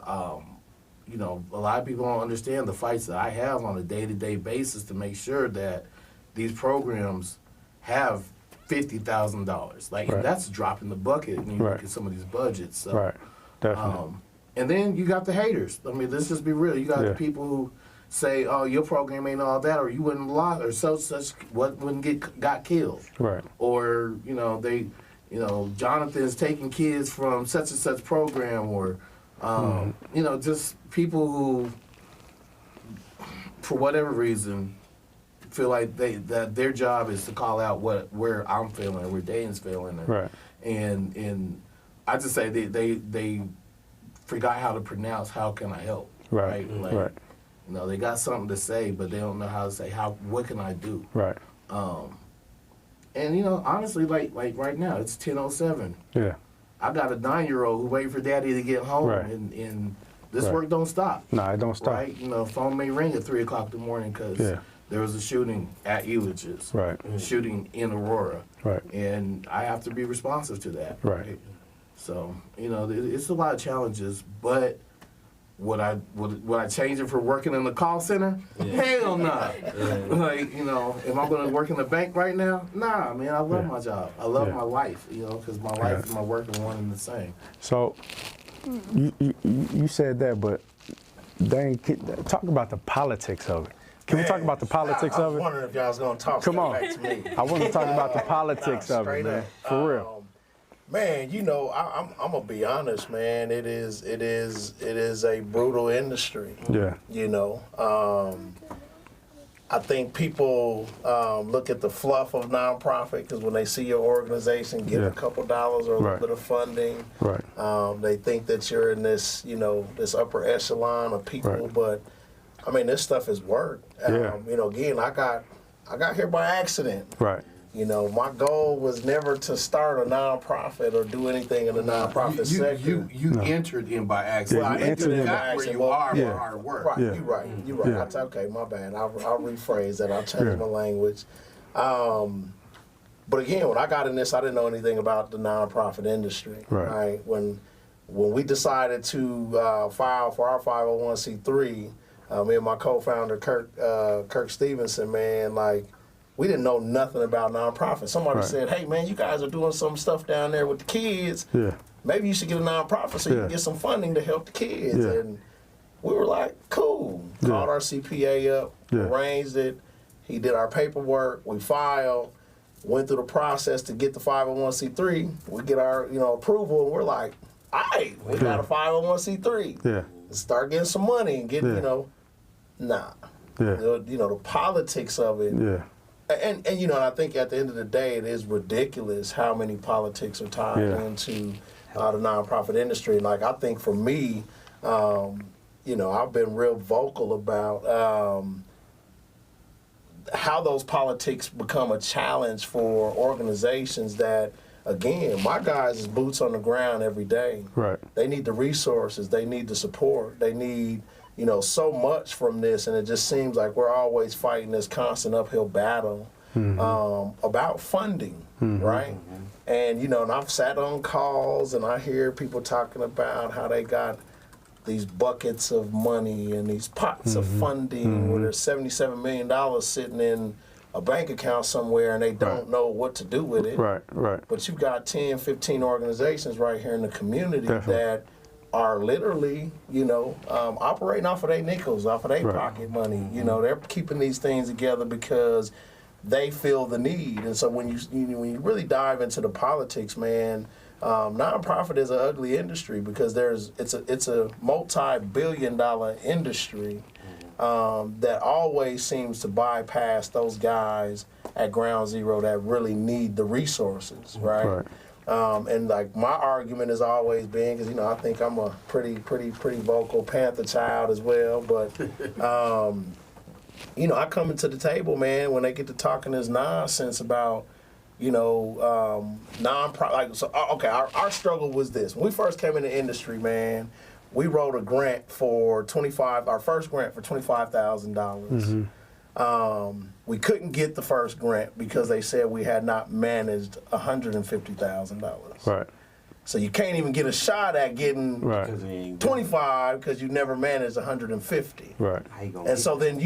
you know, a lot of people don't understand the fights that I have on a day-to-day basis to make sure that these programs have $50,000. Like, and that's dropping the bucket when you look at some of these budgets. So, Definitely. And then you got the haters. I mean, let's just be real. You got the people who say, "Oh, your program ain't all that," or "You wouldn't lie," or wouldn't got killed. Right. Or, you know, Jonathan's taking kids from such and such program, or you know, just people who, for whatever reason, feel like that their job is to call out where I'm failing, where Dane's failing, and I just say they forgot how to pronounce "How can I help?" Like, you know, they got something to say, but they don't know how to say what can I do? Right. And, you know, honestly, like right now, it's 10:07. Yeah. I got a 9-year-old who waiting for daddy to get home, and this work don't stop. No, it don't stop. Right? You know, phone may ring at 3 o'clock in the morning because there was a shooting at Eulogies, shooting in Aurora, and I have to be responsive to that. Right. So, you know, it's a lot of challenges, but would I change it for working in the call center? Hell no. Like, you know, am I going to work in the bank right now? Nah, man, I love my job. I love my life, you know, because my life and my work are one and the same. So, you said that, but Dane, talk about the politics of it. Can we talk about the politics of it? I was wondering if y'all was going to talk back to me. I want to talk about the politics of it, man. For real. Man, you know, I'm gonna be honest, man. It is a brutal industry. Yeah. You know, I think people look at the fluff of nonprofit because when they see your organization get a couple dollars or a little bit of funding, they think that you're in this, you know, this upper echelon of people. But I mean, this stuff is work. You know, again, I got here by accident. Right. You know, my goal was never to start a nonprofit or do anything in the nonprofit sector. You entered in by accident. Well, I entered in by accident. Where you are for hard work. Right, you're right. You're right. Okay, my bad. I'll rephrase that. I'll change my language. But again, when I got in this, I didn't know anything about the nonprofit industry. Right. When we decided to file for our 501c3, me and my co-founder Kirk Stevenson, man, like, we didn't know nothing about nonprofits. Somebody said, "Hey, man, you guys are doing some stuff down there with the kids. Maybe you should get a nonprofit so you can get some funding to help the kids." And we were like, "Cool." Called our CPA up, arranged it. He did our paperwork. We filed, went through the process to get the 501c3. We get our, you know, approval, and we're like, "All right, we got a 501c3. Let's start getting some money and get, you know, You know, the politics of it. And you know, I think at the end of the day, it is ridiculous how many politics are tied into the nonprofit industry. Like, I think for me, you know, I've been real vocal about how those politics become a challenge for organizations that, again, my guys is boots on the ground every day. Right. They need the resources. They need the support. They need, you know, so much from this, and it just seems like we're always fighting this constant uphill battle about funding, right? And, you know, and I've sat on calls and I hear people talking about how they got these buckets of money and these pots of funding where there's $77 million sitting in a bank account somewhere and they don't know what to do with it. But you've got 10, 15 organizations right here in the community that are literally, you know, operating off of their nickels, off of their pocket money. You know, they're keeping these things together because they feel the need. And so when you really dive into the politics, man, nonprofit is an ugly industry because it's a multi-billion-dollar industry that always seems to bypass those guys at ground zero that really need the resources, right? And like my argument has always been, because I think I'm a pretty vocal Panther child as well, but I come into the table, man, when they get to talking this nonsense about non-profit. Like, so, okay, our struggle was this. When we first came in the industry, man, we wrote a grant for our first grant for $25,000. We couldn't get the first grant because they said we had not managed $150,000. Right. So you can't even get a shot at getting 25 because you never managed 150. Right. And so then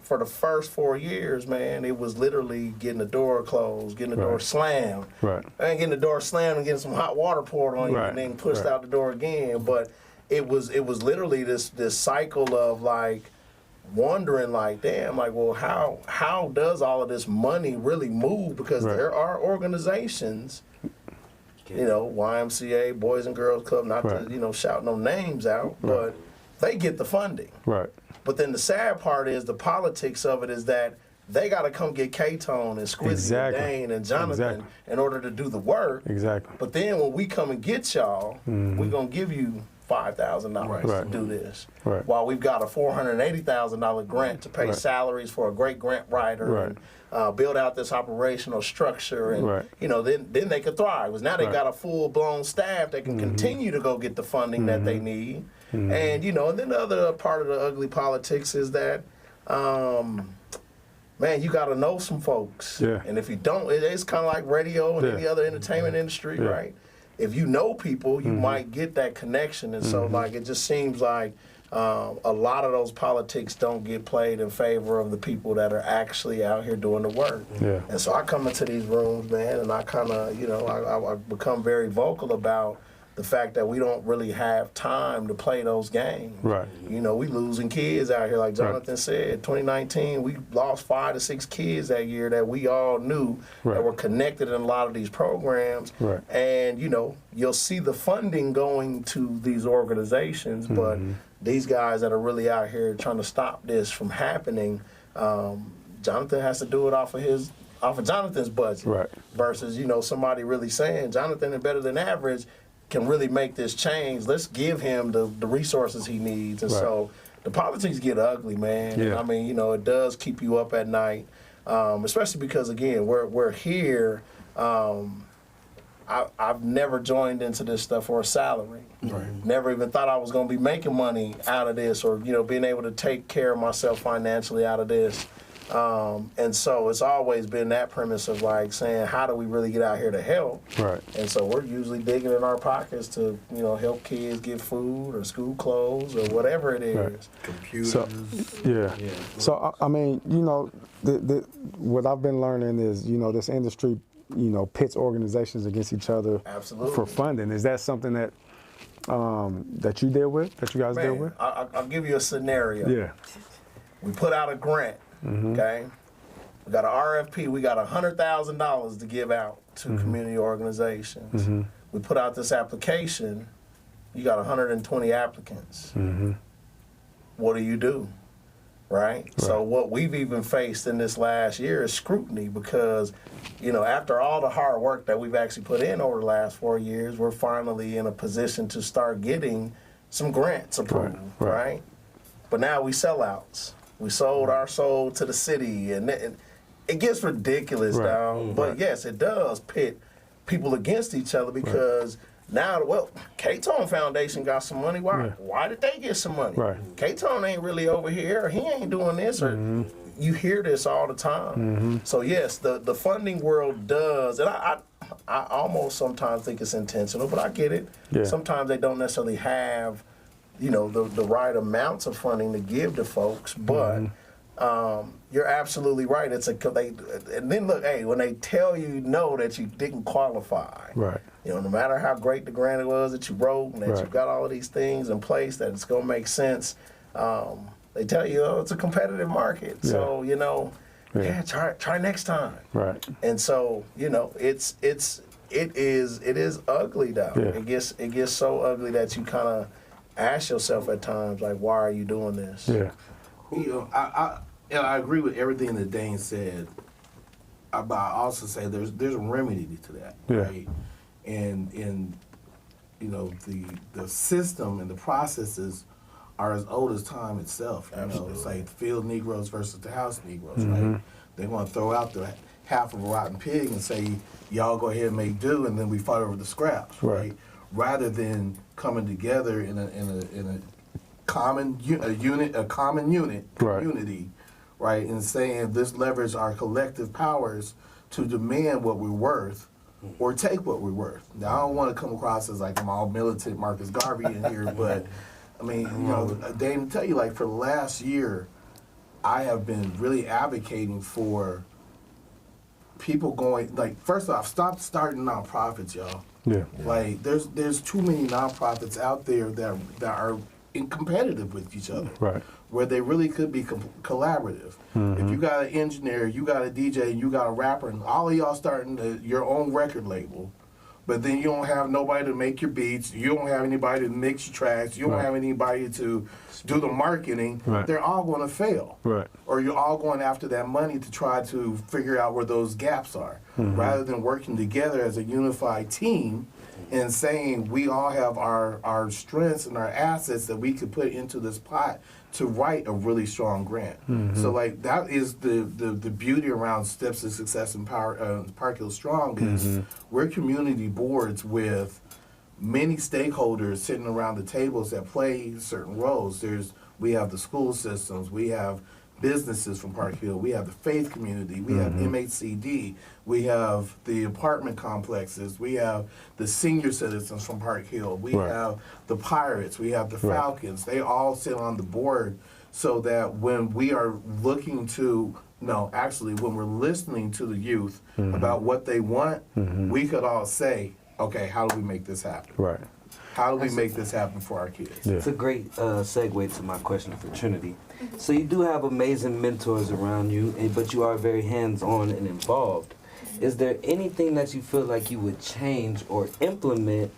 for the first 4 years, man, it was literally getting the door closed, getting the door slammed. Right. And getting the door slammed and getting some hot water poured on you and then pushed out the door again. But it was literally this cycle of like wondering like, damn, like, well, how does all of this money really move? Because there are organizations, YMCA, Boys and Girls Club, not to, shout no names out, but they get the funding. Right. But then the sad part is the politics of it is that they got to come get KTONE and Squizzy and Dane and Jonathan in order to do the work. Exactly. But then when we come and get y'all, we're going to give you $5,000 to do this. Right. While we've got a $480,000 grant to pay salaries for a great grant writer and build out this operational structure, and then they could thrive. Because now they got a full-blown staff that can continue to go get the funding that they need. And and then the other part of the ugly politics is that, man, you got to know some folks. Yeah. And if you don't, it's kind of like radio and any other entertainment industry, right? If you know people, you might get that connection. And so, like, it just seems like a lot of those politics don't get played in favor of the people that are actually out here doing the work. Yeah. And so I come into these rooms, man, and I kind of, I become very vocal about the fact that we don't really have time to play those games. Right. We losing kids out here, like Jonathan said. 2019, we lost 5 to 6 kids that year that we all knew that were connected in a lot of these programs. Right. And, you'll see the funding going to these organizations, but these guys that are really out here trying to stop this from happening, Jonathan has to do it off of Jonathan's budget versus, somebody really saying, Jonathan is better than average, can really make this change. Let's give him the resources he needs. And so the politics get ugly, man. Yeah. And I mean, it does keep you up at night, especially because, again, we're here. I've never joined into this stuff for a salary. Never even thought I was going to be making money out of this or, being able to take care of myself financially out of this. And so it's always been that premise of like saying, how do we really get out here to help? Right. And so we're usually digging in our pockets to, help kids get food or school clothes or whatever it is. Right. Computers. So, So, I mean, what I've been learning is, this industry, pits organizations against each other for funding. Is that something that that you deal with, that you guys deal with? I'll give you a scenario. Yeah. We put out a grant. Okay, we got an RFP. We got $100,000 to give out to community organizations. We put out this application. You got 120 applicants. What do? Right? So what we've even faced in this last year is scrutiny because, after all the hard work that we've actually put in over the last 4 years, we're finally in a position to start getting some grants approved, right? But now we sellouts. We sold our soul to the city, and it gets ridiculous now. But yes, it does pit people against each other because now, KTONE Foundation got some money. Why did they get some money? KTONE ain't really over here. He ain't doing this. Or you hear this all the time. So yes, the funding world does, and I almost sometimes think it's intentional, but I get it. Sometimes they don't necessarily have the right amounts of funding to give to folks, but you're absolutely right. And then look, hey, when they tell you no that you didn't qualify, no matter how great the grant was that you wrote and that you've got all of these things in place that it's gonna make sense, they tell you it's a competitive market. So Yeah, try next time. Right. And so, you know, it is ugly though. Yeah. It gets so ugly that you kind of ask yourself at times, like, why are you doing this? Yeah. You know, I agree with everything that Dane said. But I also say there's a remedy to that, right? And you know, the system and the processes are as old as time itself. You know, it's like field Negroes versus the house Negroes, right? They want to throw out the half of a rotten pig and say, y'all go ahead and make do, and then we fight over the scraps, right? Rather than coming together in a common unity, right, and saying this leverage our collective powers to demand what we're worth or take what we're worth. Now, I don't want to come across as like I'm all militant Marcus Garvey in here, but I mean, you know, Dane, tell you, like, for the last year, I have been really advocating for people going, like, first off, stop starting nonprofits, y'all. Yeah. Like, there's too many nonprofits out there that are competitive with each other. Right. Where they really could be collaborative. If you got an engineer, you got a DJ, and you got a rapper, and all of y'all starting your own record label, but then you don't have nobody to make your beats, you don't have anybody to mix your tracks, you don't have anybody to do the marketing, they're all going to fail. Right. Or you're all going after that money to try to figure out where those gaps are, rather than working together as a unified team and saying we all have our strengths and our assets that we could put into this pot to write a really strong grant. So, like, that is the beauty around Steps to Success in Park Hill Strong is we're community boards with many stakeholders sitting around the tables that play certain roles. We have the school systems, we have businesses from Park Hill, we have the faith community, we have MHCD, we have the apartment complexes, we have the senior citizens from Park Hill, we have the Pirates, we have the Falcons. They all sit on the board so that when we are looking to, when we're listening to the youth about what they want, we could all say, okay, how do we make this happen? Right. How do we make this happen for our kids? It's a great segue to my question for Trinity. So you do have amazing mentors around you, but you are very hands-on and involved. Is there anything that you feel like you would change or implement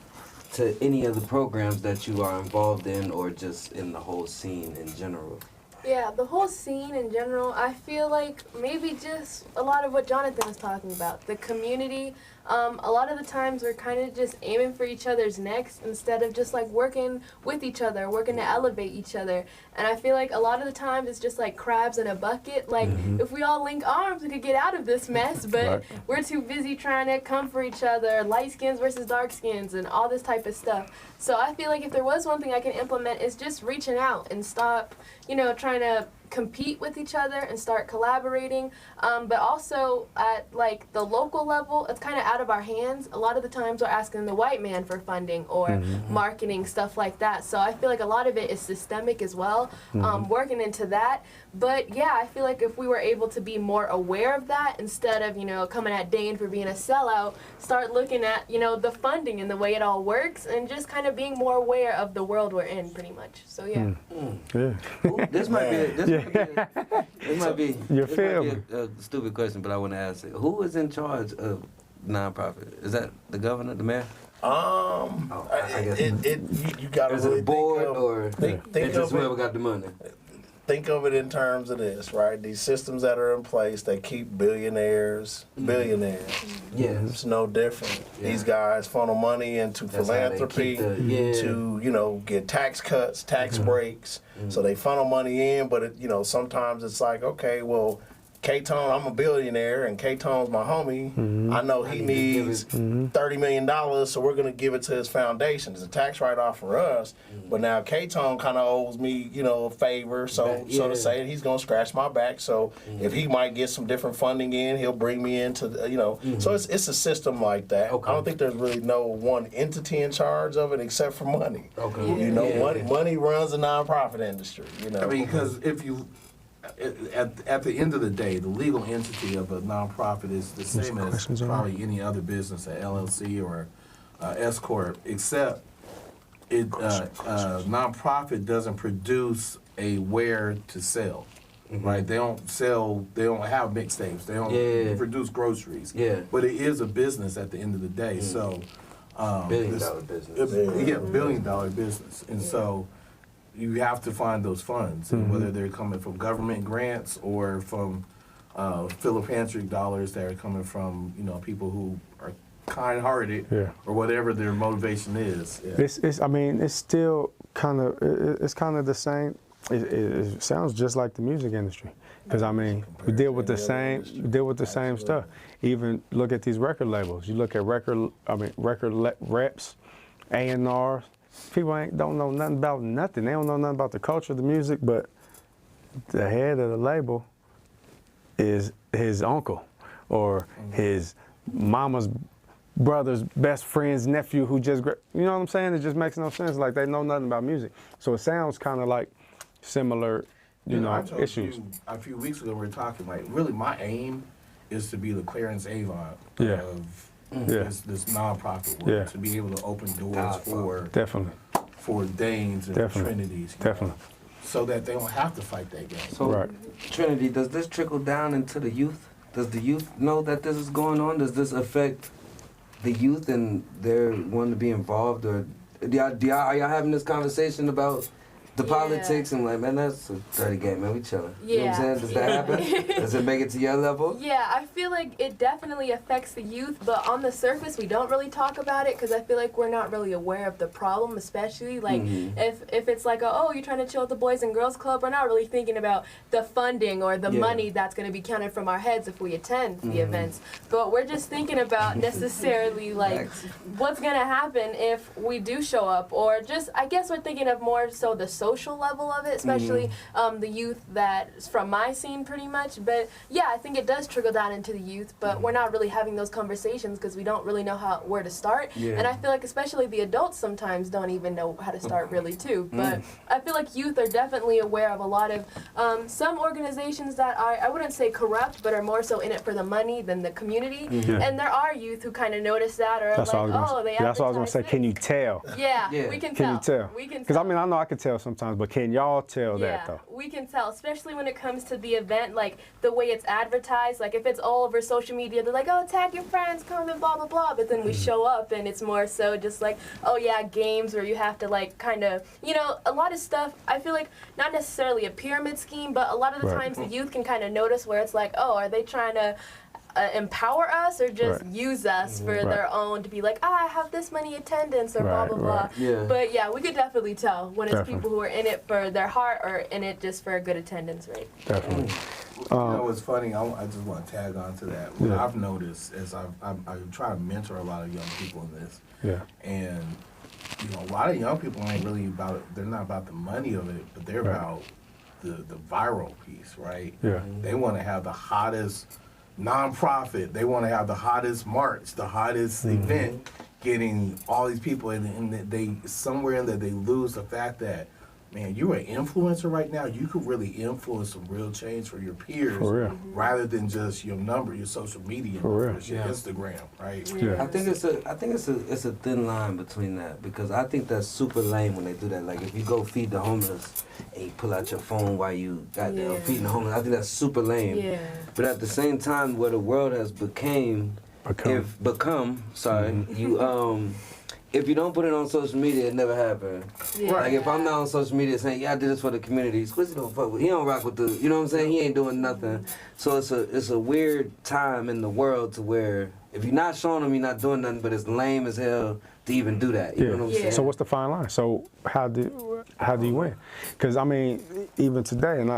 to any of the programs that you are involved in, or just in the whole scene in general? Yeah, the whole scene in general, I feel like maybe just a lot of what Jonathan was talking about. The community, a lot of the times we're kind of just aiming for each other's necks instead of just like working with each other, working to elevate each other. And I feel like a lot of the times it's just like crabs in a bucket. Like if we all link arms, we could get out of this mess, but we're too busy trying to come for each other, light skins versus dark skins and all this type of stuff. So I feel like if there was one thing I can implement, is just reaching out and stop, trying to compete with each other and start collaborating. But also at like the local level, it's kind of out of our hands. A lot of the times we're asking the white man for funding or marketing, stuff like that. So I feel like a lot of it is systemic as well, working into that. But yeah, I feel like if we were able to be more aware of that instead of, coming at Dane for being a sellout, start looking at, the funding and the way it all works and just kind of being more aware of the world we're in pretty much. So yeah. This might be a stupid question, but I want to ask it. Who is in charge of nonprofit? Is that the governor, the mayor? I guess you got to really really a board think it's just whoever got the money. Think of it in terms of this, right? These systems that are in place that keep billionaires. Yeah, it's no different. These guys funnel money into philanthropy to get tax cuts, tax breaks. So they funnel money in, but sometimes it's like, okay, well, KTONE, I'm a billionaire, and KTONE's my homie. I know he needs $30 million, so we're going to give it to his foundation. It's a tax write-off for us, but now KTONE kind of owes me, a favor, so to say, he's going to scratch my back. So if he might get some different funding in, he'll bring me into, So it's a system like that. I don't think there's really no one entity in charge of it except for money. Money runs the nonprofit industry. I mean, because if you... At the end of the day, the legal entity of a nonprofit is the same as probably any other business, an LLC or S corp, except nonprofit doesn't produce a ware to sell. right? They don't have mixtapes. They don't produce groceries. Yeah. But it is a business at the end of the day. So, billion-dollar business. Billion-dollar business. And so you have to find those funds, and whether they're coming from government grants or from philanthropic dollars that are coming from, people who are kind-hearted or whatever their motivation is. Yeah. It's still kind of the same. It sounds just like the music industry, because we deal with the same stuff. Even look at these record labels. You look at record reps, AHRR. People don't know nothing about nothing. They don't know nothing about the culture of the music, but the head of the label is his uncle or his mama's brother's best friend's nephew who just, you know what I'm saying? It just makes no sense. Like, they know nothing about music. So it sounds kind of like similar, issues. A few weeks ago we were talking, like, really my aim is to be the Clarence Avant of this nonprofit work, to be able to open doors for Danes and Trinities. Definitely. So that they don't have to fight that game. So, Trinity, does this trickle down into the youth? Does the youth know that this is going on? Does this affect the youth and they're wanting to be involved? Or are y'all having this conversation about the politics and like, man, that's a dirty game, man, we chilling. You know what I'm saying? Does that happen? Does it make it to your level? Yeah, I feel like it definitely affects the youth, but on the surface we don't really talk about it because I feel like we're not really aware of the problem, especially like if it's like, you're trying to chill at the Boys and Girls Club, we're not really thinking about the funding or the money that's going to be counted from our heads if we attend the events. But we're just thinking about necessarily like what's going to happen if we do show up, or just, I guess we're thinking of more so the social level of it, especially the youth that's from my scene pretty much. But yeah, I think it does trickle down into the youth, but we're not really having those conversations because we don't really know where to start. And I feel like especially the adults sometimes don't even know how to start really too. But I feel like youth are definitely aware of a lot of some organizations that are, I wouldn't say corrupt, but are more so in it for the money than the community. And there are youth who kind of notice that, or that's like, that's what I was gonna say. Can you tell? Yeah, we can tell. Can you tell? We can Because tell. I know I can tell sometimes, but can y'all tell that though? We can tell, especially when it comes to the event, like the way it's advertised. Like if it's all over social media, they're like, tag your friends, come and blah, blah, blah. But then we show up and it's more so just like, games where you have to like kind of, a lot of stuff. I feel like not necessarily a pyramid scheme, but a lot of the times the youth can kind of notice where it's like, are they trying to empower us or just use us for their own, to be like, I have this many attendance or blah, blah, blah. But yeah, we could definitely tell when it's people who are in it for their heart or in it just for a good attendance rate. Definitely. What's funny, I just want to tag on to that. What I've noticed is I try to mentor a lot of young people in this. And a lot of young people ain't really they're not about the money of it, but they're about the viral piece, right? They want to have the hottest nonprofit. They want to have the hottest march, the hottest event, getting all these people, and they somewhere in there they lose the fact that, man, you're an influencer right now. You could really influence some real change for your peers, rather than just your number, your social media numbers, your Instagram, right? I think it's a thin line between that, because I think that's super lame when they do that. Like if you go feed the homeless and you pull out your phone while you got there feeding the homeless, I think that's super lame. But at the same time, where the world has become, if you don't put it on social media, it never happened. Like if I'm not on social media saying, I did this for the community, Squizzy don't fuck with, he don't rock with the, you know what I'm saying? He ain't doing nothing. So it's a weird time in the world to where if you're not showing them, you're not doing nothing, but it's lame as hell to even do that. You know what I'm saying? So what's the fine line? So how do you win? Because even today, and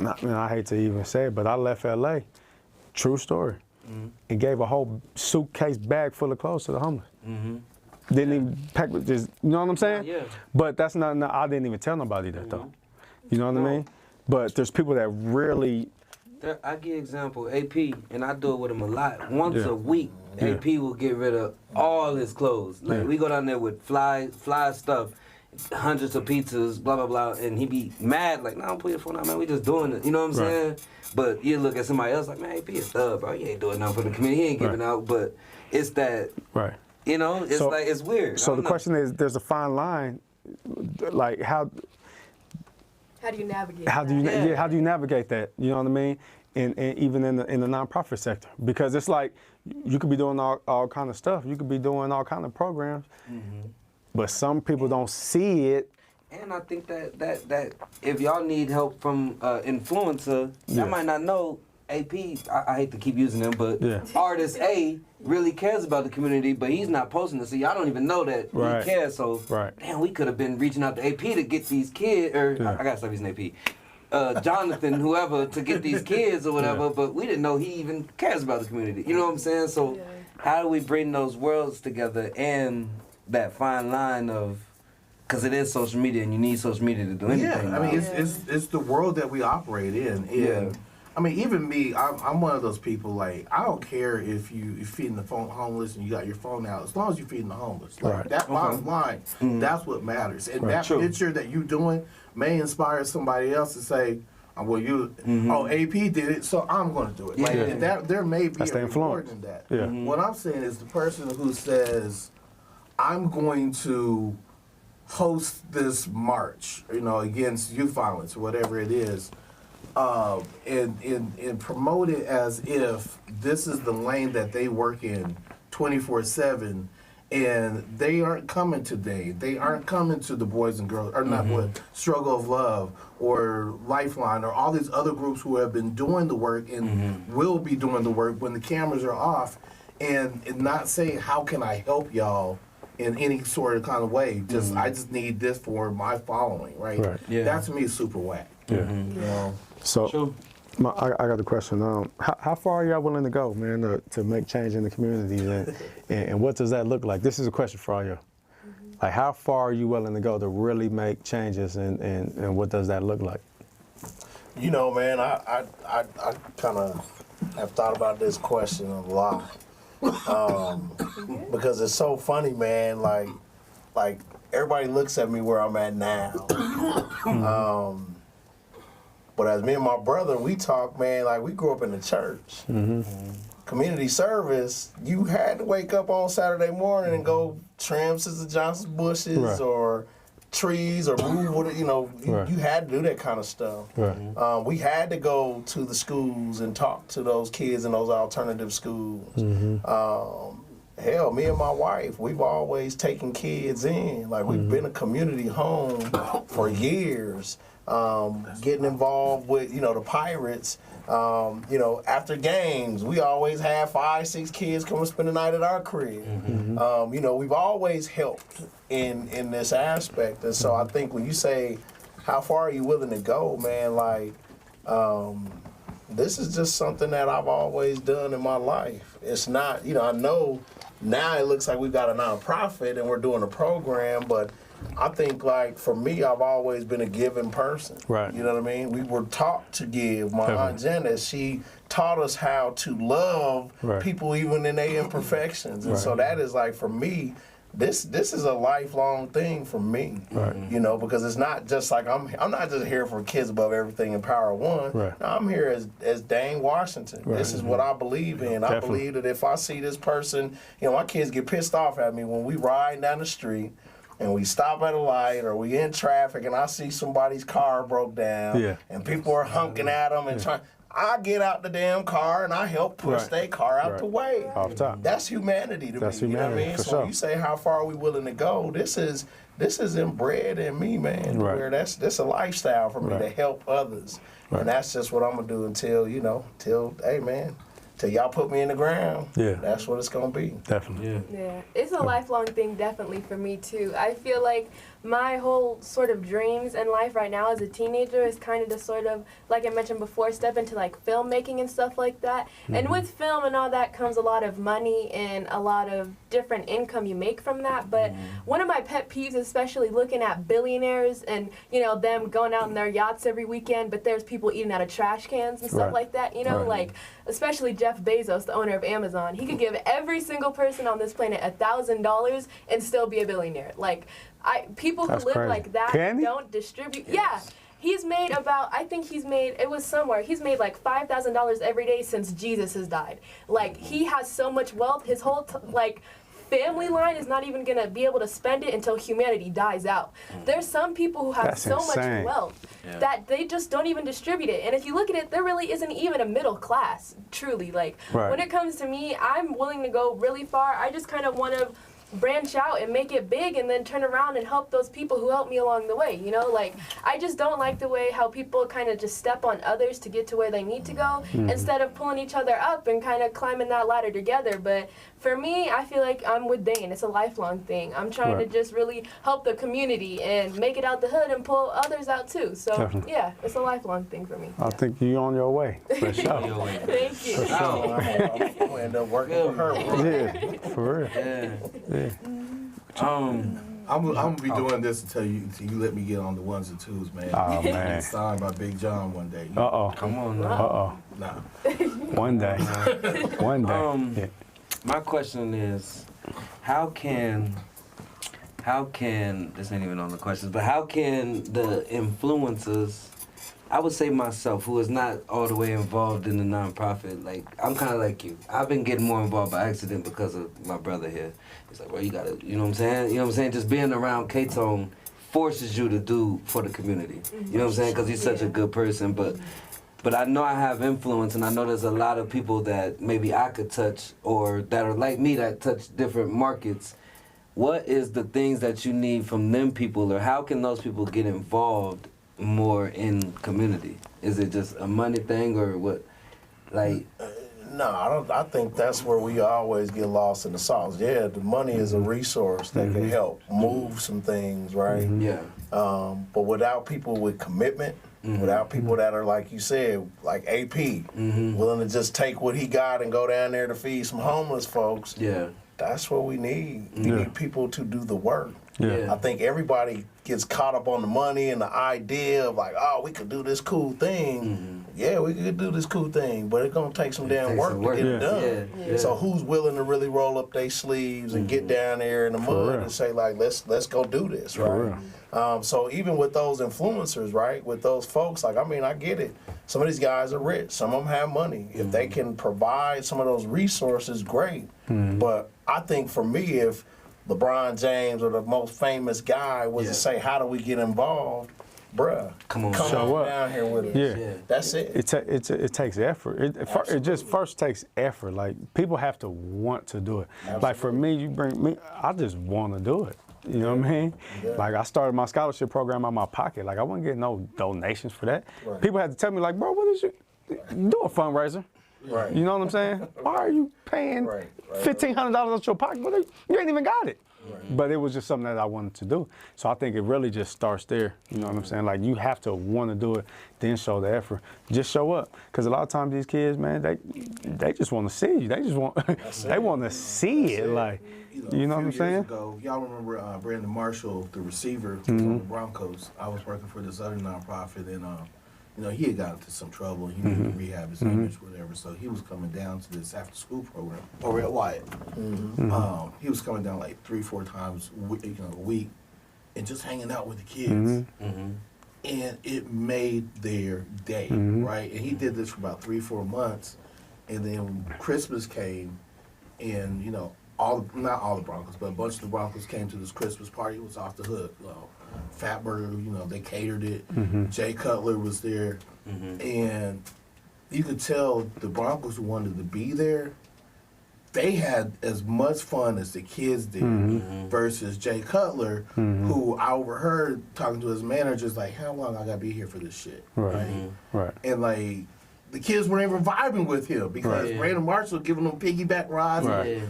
I hate to even say it, but I left LA, true story, and gave a whole suitcase bag full of clothes to the homeless. Didn't even pack with just, you know what I'm saying? But that's not, I didn't even tell nobody that though. You know what I mean? But there's people that really. I give example, AP, and I do it with him a lot. Once a week, AP will get rid of all his clothes. Like we go down there with fly stuff, hundreds of pizzas, blah, blah, blah, and he be mad, like, don't put your phone out, man, we just doing it. You know what I'm saying? But you look at somebody else like, man, AP is thug, bro. He ain't doing nothing for the community. He ain't giving out, but it's that. It's like, it's weird. So the question is, there's a fine line, like how How do you navigate how do you navigate that? You know what I mean? And even in the nonprofit sector, because it's like you could be doing all kind of stuff. You could be doing all kind of programs, but some people don't see it. And I think that if y'all need help from influencer, y'all might not know AP. I hate to keep using him, but artist A really cares about the community, but he's not posting it, so y'all don't even know that he cares. So damn, we could have been reaching out to AP to get these kids, or I gotta stop using AP. Jonathan, whoever, to get these kids or whatever, but we didn't know he even cares about the community. You know what I'm saying? So how do we bring those worlds together and that fine line of, because it is social media and you need social media to do anything. Yeah, I mean, it's the world that we operate in. And I mean, even me, I'm one of those people, like, I don't care if you're feeding the homeless and you got your phone out, as long as you're feeding the homeless. Like, that bottom line, that's what matters. And that picture that you're doing may inspire somebody else to say, well, AP did it, so I'm going to do it. Like, and there may be a reward in that. What I'm saying is the person who says, I'm going to host this march, against youth violence or whatever it is, and promote it as if this is the lane that they work in 24/7, and they aren't coming today. They aren't coming to the Boys and Girls, or not what, Struggle of Love, or Lifeline, or all these other groups who have been doing the work and will be doing the work when the cameras are off, and not say, how can I help y'all in any sort of kind of way. I just need this for my following, right? That to me is super whack. So, I got a question. How far are y'all willing to go, man, to make change in the communities, and what does that look like? This is a question for all y'all. Like, how far are you willing to go to really make changes, and what does that look like? Man, I kind of have thought about this question a lot. Because it's so funny, man. Like everybody looks at me where I'm at now. But as me and my brother, we talk, man. Like, we grew up in the church. Community service. You had to wake up on Saturday morning and go trim Sister Johnson's bushes or trees or move with it. You had to do that kind of stuff. We had to go to the schools and talk to those kids in those alternative schools. Hell, me and my wife, we've always taken kids in. Like, we've been a community home for years, getting involved with, the Pirates. After games, we always have 5-6 kids come and spend the night at our crib. We've always helped in this aspect. And so I think when you say, how far are you willing to go, man, like, this is just something that I've always done in my life. It's not, I know now it looks like we've got a nonprofit and we're doing a program, but I think, like, for me, I've always been a giving person. You know what I mean? We were taught to give. My Aunt Janet, she taught us how to love people even in their imperfections. And so that is, like, for me, this is a lifelong thing for me. Because it's not just like I'm not just here for Kids Above Everything and Power One. No, I'm here as Dane Washington. This is what I believe in. I believe that if I see this person, my kids get pissed off at me when we ride down the street and we stop at a light or we in traffic and I see somebody's car broke down and people are honking at them and trying. I get out the damn car and I help push their car out the way. Off top. That's humanity to me. You know what I mean? So when you say how far are we willing to go, this is inbred in me, man. Where that's a lifestyle for me to help others. And that's just what I'm gonna do until, hey man, till y'all put me in the ground. That's what it's gonna be. Definitely. Yeah. It's a lifelong thing, definitely, for me too. I feel like my whole sort of dreams in life right now as a teenager is kind of to sort of, like I mentioned before, step into like filmmaking and stuff like that. And with film and all that comes a lot of money and a lot of different income you make from that. But one of my pet peeves, especially looking at billionaires and, them going out in their yachts every weekend, but there's people eating out of trash cans and stuff like that, like especially Jeff Bezos, the owner of Amazon. He could give every single person on this planet $1,000 and still be a billionaire. Like, people who live like that don't distribute. He's made it was somewhere, he's made like $5,000 every day since Jesus has died. Like, he has so much wealth, his whole family line is not even gonna be able to spend it until humanity dies out. There's some people who have That's so insane. much wealth that they just don't even distribute it. And if you look at it, there really isn't even a middle class, truly. Like, when it comes to me, I'm willing to go really far. I just kind of want to branch out and make it big and then turn around and help those people who helped me along the way, you know? Like, I just don't like the way how people kind of just step on others to get to where they need to go instead of pulling each other up and kind of climbing that ladder together. But for me, I feel like I'm with Dane. It's a lifelong thing. I'm trying to just really help the community and make it out the hood and pull others out too. So yeah, it's a lifelong thing for me. I think you're on your way, for sure. Thank you. For sure. I'm gonna end up working for her. Yeah, for real. Yeah. I'm gonna be doing this until you let me get on the ones and twos, man. Oh, man. Signed by Big John one day. Come on now. Nah. One day. One day. My question is, how can, this ain't even on the questions, but how can the influencers, I would say myself, who is not all the way involved in the nonprofit, like, I'm kind of like you. I've been getting more involved by accident because of my brother here. It's like, well, you gotta, you know what I'm saying? You know what I'm saying? Just being around KTONE forces you to do for the community. You know what I'm saying? Because he's such a good person, but I know I have influence, and I know there's a lot of people that maybe I could touch or that are like me that touch different markets. What is the things that you need from them people, or how can those people get involved more in community? Is it just a money thing, or what? Like, no, I don't. I think that's where we always get lost in the sauce. Yeah, the money is a resource that can help move some things, right? Yeah. But without people with commitment, without people that are, like you said, like AP, willing to just take what he got and go down there to feed some homeless folks, that's what we need. We need people to do the work. I think everybody gets caught up on the money and the idea of like, oh, we could do this cool thing. Yeah, we could do this cool thing, but it's gonna take some damn work to get it done. So who's willing to really roll up their sleeves and get down there in the mud and say like, let's go do this, right? So even with those influencers, right, with those folks, like, I mean, I get it. Some of these guys are rich. Some of them have money. If they can provide some of those resources, great. But I think for me, if LeBron James or the most famous guy was to say, how do we get involved? Bruh, come on down here with us. That's it. It takes effort. It just first takes effort. Like, people have to want to do it. Like, for me, you bring me, I just want to do it. You know what I mean? Like, I started my scholarship program out of my pocket. Like, I wasn't getting no donations for that. People had to tell me, like, bro, what is you, do a fundraiser. You know what I'm saying? Why are you paying $1,500 out of your pocket? Well, you ain't even got it. But it was just something that I wanted to do. So I think it really just starts there. You know what I'm saying? Like, you have to want to do it, then show the effort. Just show up. Because a lot of times these kids, man, they just want to see you. They just want, they want to see it. Like, you know what I'm saying? Y'all remember Brandon Marshall, the receiver from the Broncos? I was working for this other nonprofit, and you know, he had got into some trouble. He needed to rehab his image, whatever. So he was coming down to this after-school program over at Wyatt. He was coming down like 3-4 times a week, and just hanging out with the kids. And it made their day, right? And he did this for about 3-4 months, and then when Christmas came, and you know, not all the Broncos, but a bunch of the Broncos came to this Christmas party. It was off the hook. Fatburger, you know, they catered it. Jay Cutler was there. And you could tell the Broncos who wanted to be there, they had as much fun as the kids did versus Jay Cutler, who I overheard talking to his managers like, how long I gotta be here for this shit? Right. And like, the kids weren't even vibing with him because Brandon Marshall giving them piggyback rides,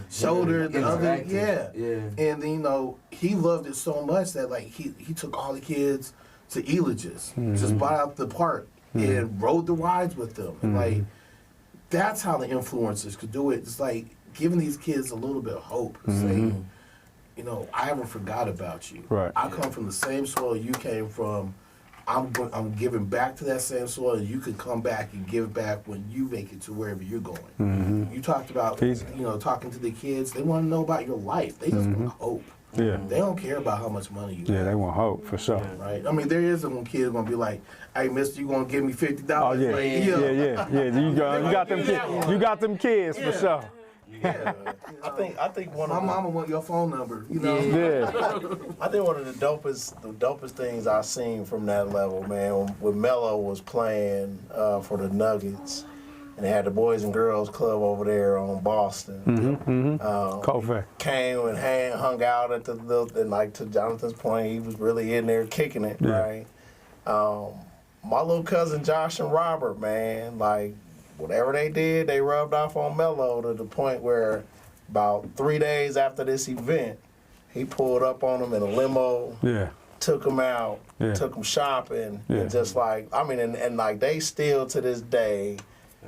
shoulder, the other, and then, you know, he loved it so much that like he took all the kids to Elitch's, just bought out the park and rode the rides with them, and like that's how the influencers could do it. It's like giving these kids a little bit of hope, saying, you know, I haven't forgot about you. I come from the same soil you came from. I'm giving back to that same soil, and you can come back and give back when you make it to wherever you're going. You talked about, you know, talking to the kids. They want to know about your life. They just want hope. They don't care about how much money you have. They want hope, for sure. Right? I mean, there is some kids going to be like, hey, mister, you going to give me $50? Oh, yeah. You got them kids. You got them kids, for sure. Yeah, I think one of my mama want your phone number. You know. Yeah. I think one of the dopest things I've seen from that level, man, when Melo was playing for the Nuggets, and they had the Boys and Girls Club over there on Boston. Came and hung out at and like to Jonathan's point, he was really in there kicking it, right? My little cousin Josh and Robert, man, like whatever they did, they rubbed off on Melo to the point where about 3 days after this event, he pulled up on them in a limo, took them out, took them shopping, and just like, I mean, and like they still to this day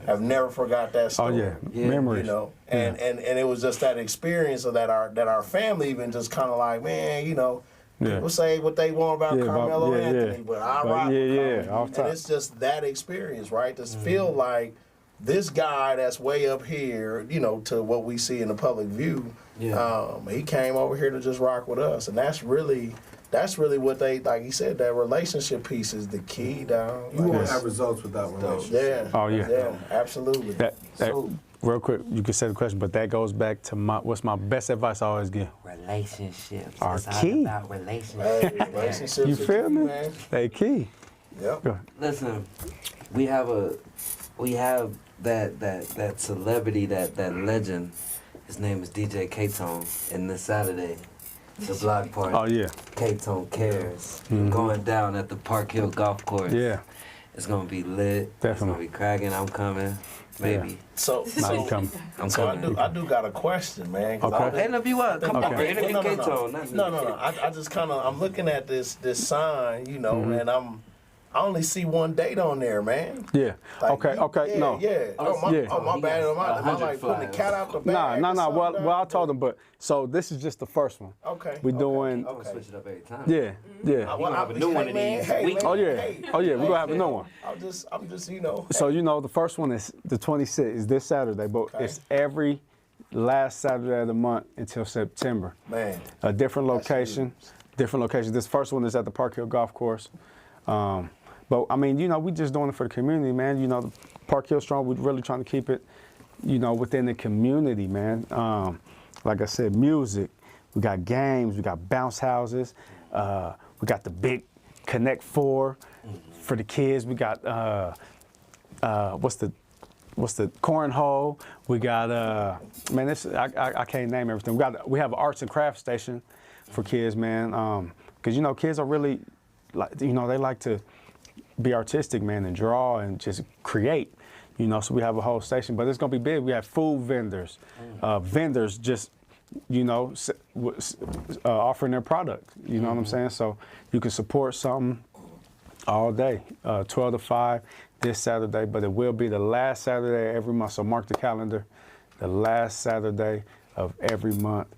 have never forgot that story. Memories. You know, and it was just that experience of that our family even just kind of like, man, you know, people say what they want about Carmelo Anthony, but I rock with Carmelo. And it's just that experience, right? To feel like this guy that's way up here, you know, to what we see in the public view, he came over here to just rock with us, and that's really what they, like he said, that relationship piece is the key, dog. You won't have results without relationships. Yeah, absolutely. Real quick, you can say the question, but that goes back to what's my best advice I always give. Relationships. Are it's key. All about relationships. Hey, relationships You feel me? Man. They key. Yep. Listen, we have that celebrity, that legend. His name is DJ KTONE, and this Saturday, the block party. Oh yeah. KTONE Cares. Going down at the Park Hill Golf Course. Yeah. It's gonna be lit. Definitely. It's gonna be cracking. I'm coming. Maybe. So I do got a question, man. Okay. And if you want, come on, interview KTONE. No. I just kind of, I'm looking at this sign, you know, and I only see one date on there, man. Yeah. Like, Okay. No. Yeah. My bad. Am I like putting the cat out the bag? No. Well, I told them, but so this is just the first one. Okay. We're doing. Okay. Switch it up every time. Yeah. We're gonna have a new one of these. Oh yeah. We're gonna have a new one. I'm just, you know. So you know, the first one is the 26th, is this Saturday, but it's every last Saturday of the month until September. Man. A different location. This first one is at the Park Hill Golf Course. But I mean, you know, we just doing it for the community, man. You know, the Park Hill Strong, we're really trying to keep it, you know, within the community, man. Like I said, music, we got games, we got bounce houses, we got the big Connect 4 for the kids. We got what's the cornhole? We got man, I can't name everything. We have an arts and crafts station for kids, man. Because you know, kids are really like, you know, they like to be artistic, man, and draw and just create, you know, so we have a whole station, but it's gonna be big. We have food vendors, vendors just, you know, offering their product, you know what I'm saying? So you can support something all day, 12 to 5 this Saturday, but it will be the last Saturday every month, so mark the calendar, the last Saturday of every month,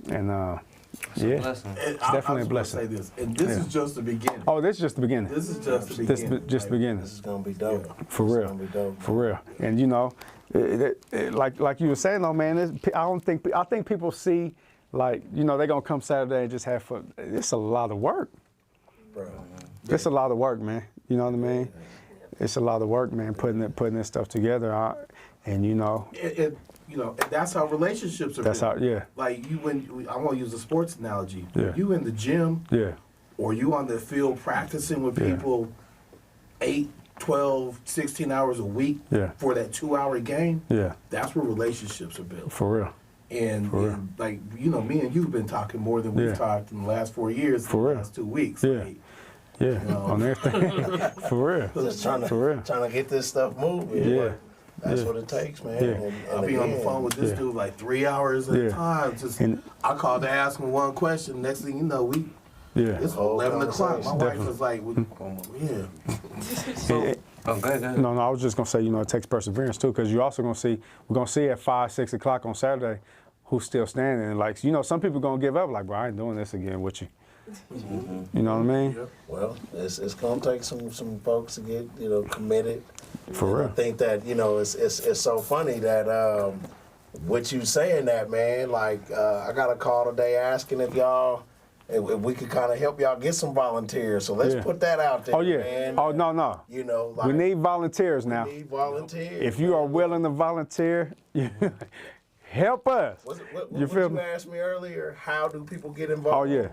and it's definitely a blessing. Say this, and this is just the beginning. Oh, this is just the beginning. This is just the beginning. Just the beginning. This is gonna be dope. For real. It's gonna be dope. For real. And you know, like you were saying though, man, I think people see, like, you know, they're gonna come Saturday and just have fun. It's a lot of work. Bro. It's a lot of work, man. You know what I mean? It's a lot of work, man, putting this stuff together. And you know. You know, and that's how relationships are. That's built. how, yeah. Like you, when I want to use a sports analogy. Yeah. You in the gym. Yeah. Or you on the field practicing with people 8, 12, 16 hours a week for that 2-hour game. Yeah. That's where relationships are built. For real. And like, you know, me and you've been talking more than we've talked in the last 4 years. For real. The last 2 weeks. Yeah. Like, Yeah. you know. On everything. For real. Just trying to get this stuff moving. Yeah. That's what it takes, man. Yeah. And I'll be on the phone with this dude like 3 hours at a time. Just I called to ask him one question. Next thing you know, it's 11 o'clock. My wife was like, No, I was just gonna say, you know, it takes perseverance too, because you're also we're gonna see at 5, 6 o'clock on Saturday who's still standing. And like, you know, some people gonna give up, like, bro, I ain't doing this again with you. You know what I mean? Well, it's gonna take some folks to get, you know, committed. For real. I think that, you know, it's so funny that with you saying that, man, like I got a call today asking if we could kind of help y'all get some volunteers. So let's put that out there. Oh yeah. Man. Oh no. You know, like, we need volunteers now. We need volunteers. If you are willing to volunteer, help us. What You feel you me? asked me earlier? How do people get involved? Oh yeah.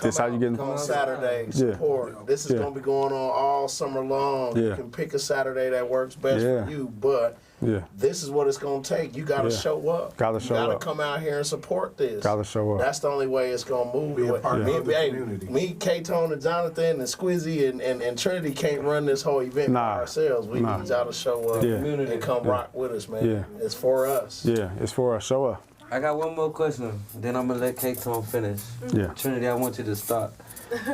This how you get Come on Saturday, Yeah. support. This is Yeah. going to be going on all summer long. You Yeah. can pick a Saturday that works best Yeah. for you, but Yeah. this is what it's going to take. You got to Yeah. show up. Gotta show You got up. to come out here and support this. Gotta show up. That's the only way it's going to move. Be a part me, of the hey, community. me, K-Tone, and Jonathan, and Squizzy, and Trinity can't run this whole event by ourselves. We need y'all to show up Yeah. and come rock with us, man. Yeah. It's for us. Yeah, it's for us. Show up. I got one more question, then I'm gonna let KTONE finish. Yeah. Trinity, I want you to start.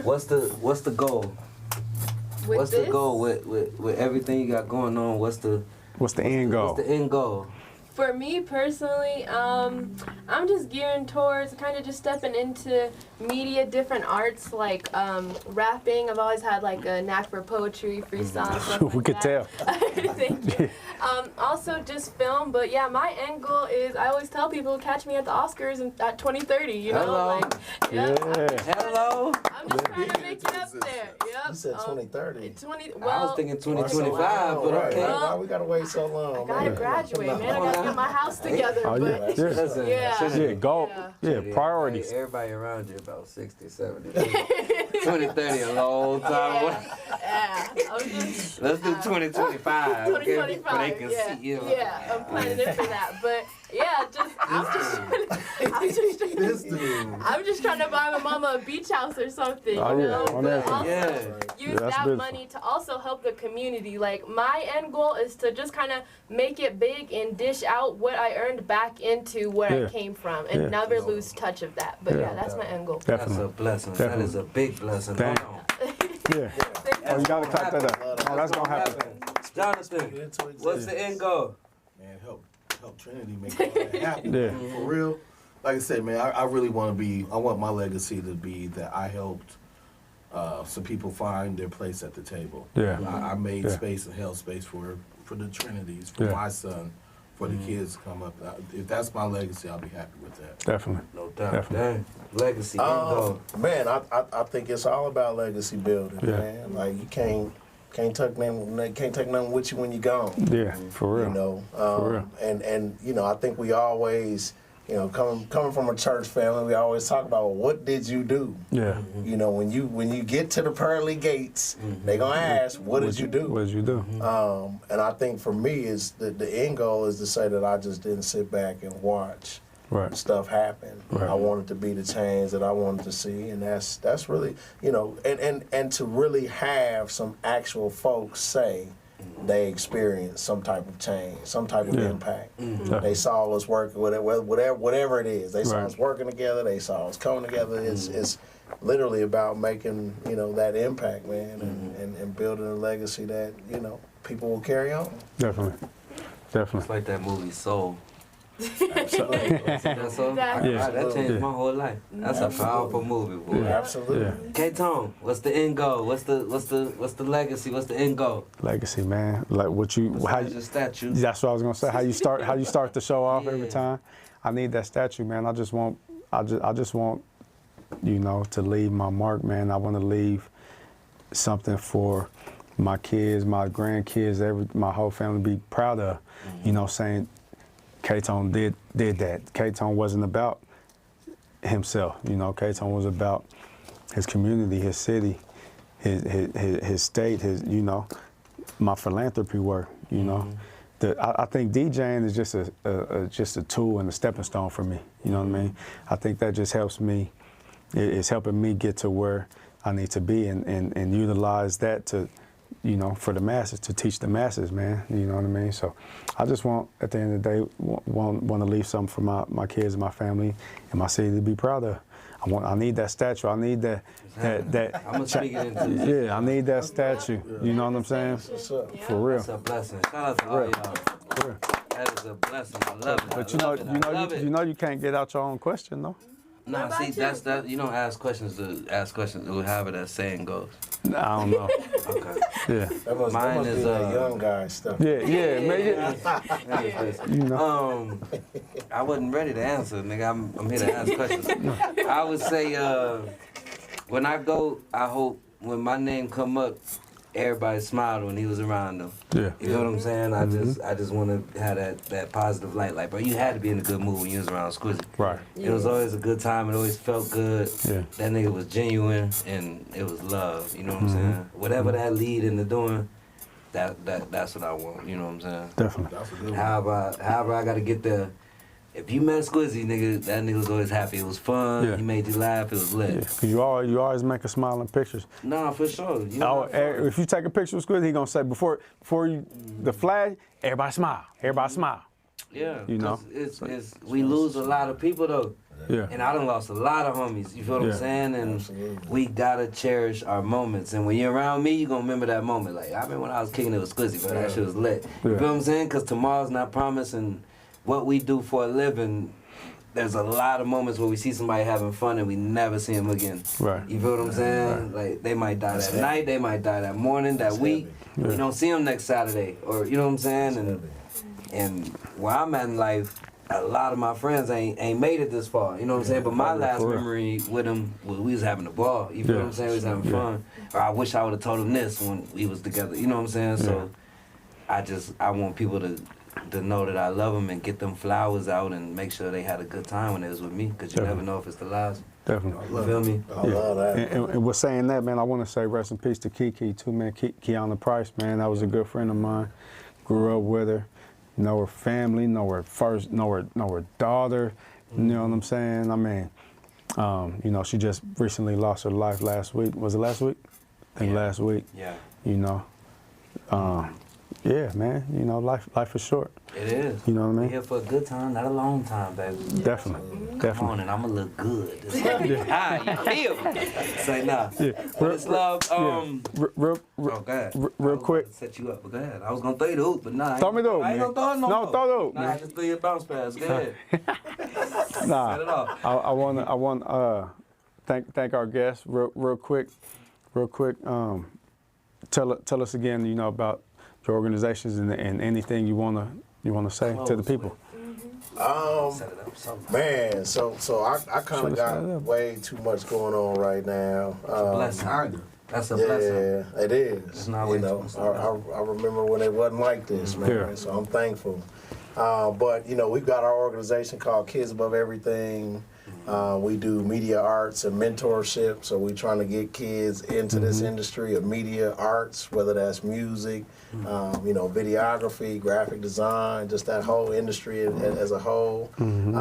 What's the goal? With What's this? the goal with everything you got going on? What's the end goal? What's the end goal? For me personally, I'm just gearing towards kind of just stepping into media, different arts like rapping. I've always had like a knack for poetry, freestyle, stuff like We could tell. Thank you. Also just film, but yeah, my end goal is I always tell people catch me at the Oscars at 2030. You know, Hello. like Hello. I'm just trying to make it up there. Yep. You said 2030. 20. I Well, was thinking 2025, but Right. okay. Why we gotta wait so long? I gotta graduate, man. I gotta get my house together. Oh yeah. But Yeah. yeah. Yeah. Goal. Yeah. Hey, Priorities. everybody around you about 60, 70. 2030 a long time away. Yeah. I'm just, Let's do 2025. Okay? 2025. So they can Yeah. see you. Yeah. I'm planning it for that. But yeah, I'm just trying to buy my mama a beach house or something. Oh, you yeah. know? On But everything. also Yeah. use that's that beautiful. money to also help the community. Like my end goal is to just kind of make it big and dish out what I earned back into where Yeah. I came from and Yeah. never lose touch of that. But Yeah. yeah, that's my end goal. That's Definitely. a blessing. Definitely. That is a big blessing. Thank- Hold on. Yeah. Oh, you gotta clap that up. Oh, that's gonna happen. Jonathan, what's the end goal? Man, help Trinity make all that happen. Yeah. For real. Like I said, man, I really want I want my legacy to be that I helped some people find their place at the table. Yeah. I made Yeah. space and held space for the Trinities, for Yeah. my son, for the kids to come up. If that's my legacy, I'll be happy with that. Definitely. No doubt. Definitely. Dang. Legacy, end goal. Man, I think it's all about legacy building, Yeah. man. Like you can't take nothing with you when you're gone. Yeah. For real. You know, For real. and you know, I think we always, you know, coming from a church family, we always talk about what did you do? Yeah. You know, when you get to the pearly gates, they gonna ask, what did you do? What did you do? And I think for me, is the end goal is to say that I just didn't sit back and watch Right. stuff happen. Right. I wanted to be the change that I wanted to see, and that's really, you know, and to really have some actual folks say they experienced some type of change, some type of Yeah. impact. Mhm. They saw us working, whatever it is. They saw Right. us working together. They saw us coming together. It's literally about making, you know, that impact, man, and building a legacy that, you know, people will carry on. Definitely. Definitely. It's like that movie Soul. Absolutely. That's all? Yeah. That changed Yeah. my whole life. That's a powerful movie, boy. Yeah. Absolutely. Yeah. K-Tone, what's the end goal? What's the legacy? What's the end goal? Legacy, man. Like what you how Besides your statue. That's what I was gonna say. How you start the show off every time. I need that statue, man. I just want, you know, to leave my mark, man. I want to leave something for my kids, my grandkids, my whole family be proud of. You know, saying K-Tone did that. K-Tone wasn't about himself. You know, K-Tone was about his community, his city, his state, you know, my philanthropy work. You know, I think DJing is just a tool and a stepping stone for me. You know what I mean? I think that just helps me. It's helping me get to where I need to be and utilize that to, you know, for the masses, to teach the masses, man. You know what I mean? So I just want, at the end of the day, want to leave something for my kids and my family and my city to be proud of. I need that statue. I need that. I'm gonna speak it into. Yeah, I need that statue. You know what I'm saying? For real. That's a blessing. Shout out to all y'all. That is a blessing. I love it. But you know you can't get out your own question, though. Nah, see, that's that. You don't ask questions to ask questions. However that saying goes. I don't know. Okay. Yeah. That must Mine be that young guy stuff. Yeah, man. You know. I wasn't ready to answer, nigga. I'm here to ask questions. I would say, when I go, I hope when my name come up, everybody smiled when he was around them. Yeah. You know what I'm saying? I just want to have that positive light. Like, bro, you had to be in a good mood when you was around Squizzy. Right. It was always a good time. It always felt good. Yeah. That nigga was genuine, and it was love. You know what I'm saying? Whatever that lead into doing, that's what I want. You know what I'm saying? Definitely. That's a good one. However I got to get there. If you met Squizzy, nigga, that nigga was always happy. It was fun. Yeah. He made you laugh. It was lit. Yeah, cause you always make a smiling pictures. Nah, for sure. You know If you take a picture with Squizzy, he gonna say before you the flash, everybody smile. Everybody smile. Yeah. You know. It's we lose a lot of people though. Yeah. And I done lost a lot of homies. You feel what I'm saying? And we gotta cherish our moments. And when you're around me, you gonna remember that moment. Like I remember when I was kicking it with Squizzy, but that shit was lit. You feel what I'm saying? Cause tomorrow's not promised, and what we do for a living. There's a lot of moments where we see somebody having fun and we never see them again. Right. You feel what I'm saying? Right. Like they might die that night, they might die that morning, that week. Yeah. You don't see them next Saturday, or you know what I'm saying? And where I'm at in life, a lot of my friends ain't made it this far. You know what I'm saying? But my last memory with them was we was having a ball. You feel what I'm saying? We was having fun. Or I wish I would have told them this when we was together. You know what I'm saying? So I want people to know that I love them and get them flowers out and make sure they had a good time when they was with me, because you never know if it's the last. Definitely. You feel me? I love that. And with saying that, man, I want to say rest in peace to Kiki too, man. Kiana Price, man, that was a good friend of mine. Grew up with her, know her family, know her daughter. You know what I'm saying? I mean, you know, she just recently lost her life last week. Was it last week? I think last week. Yeah. You know. Yeah, man. You know, life is short. It is. You know what I mean? We're here for a good time, not a long time, baby. Definitely. Come on, and I'ma look good. It's like, you feel me? Say nah. Yeah. But it's love. Real Real quick. Set you up, but go ahead. I was gonna throw you the hoop, but nah. Throw me the hoop, I ain't man. gonna throw it no more. Throw the hoop, Nah, man. just throw your bounce pass. Go ahead. Nah. Set it off. I want thank our guests real quick. Tell us again, you know, about your organizations and anything you wanna say to the people. Man, so I kind of got way too much going on right now. That's a blessing. Yeah, it is. You know, I remember when it wasn't like this, man. Yeah. So I'm thankful. But you know, we've got our organization called Kids Above Everything. We do media arts and mentorship, so we're trying to get kids into this industry of media arts, whether that's music, you know, videography, graphic design, just that whole industry as a whole. We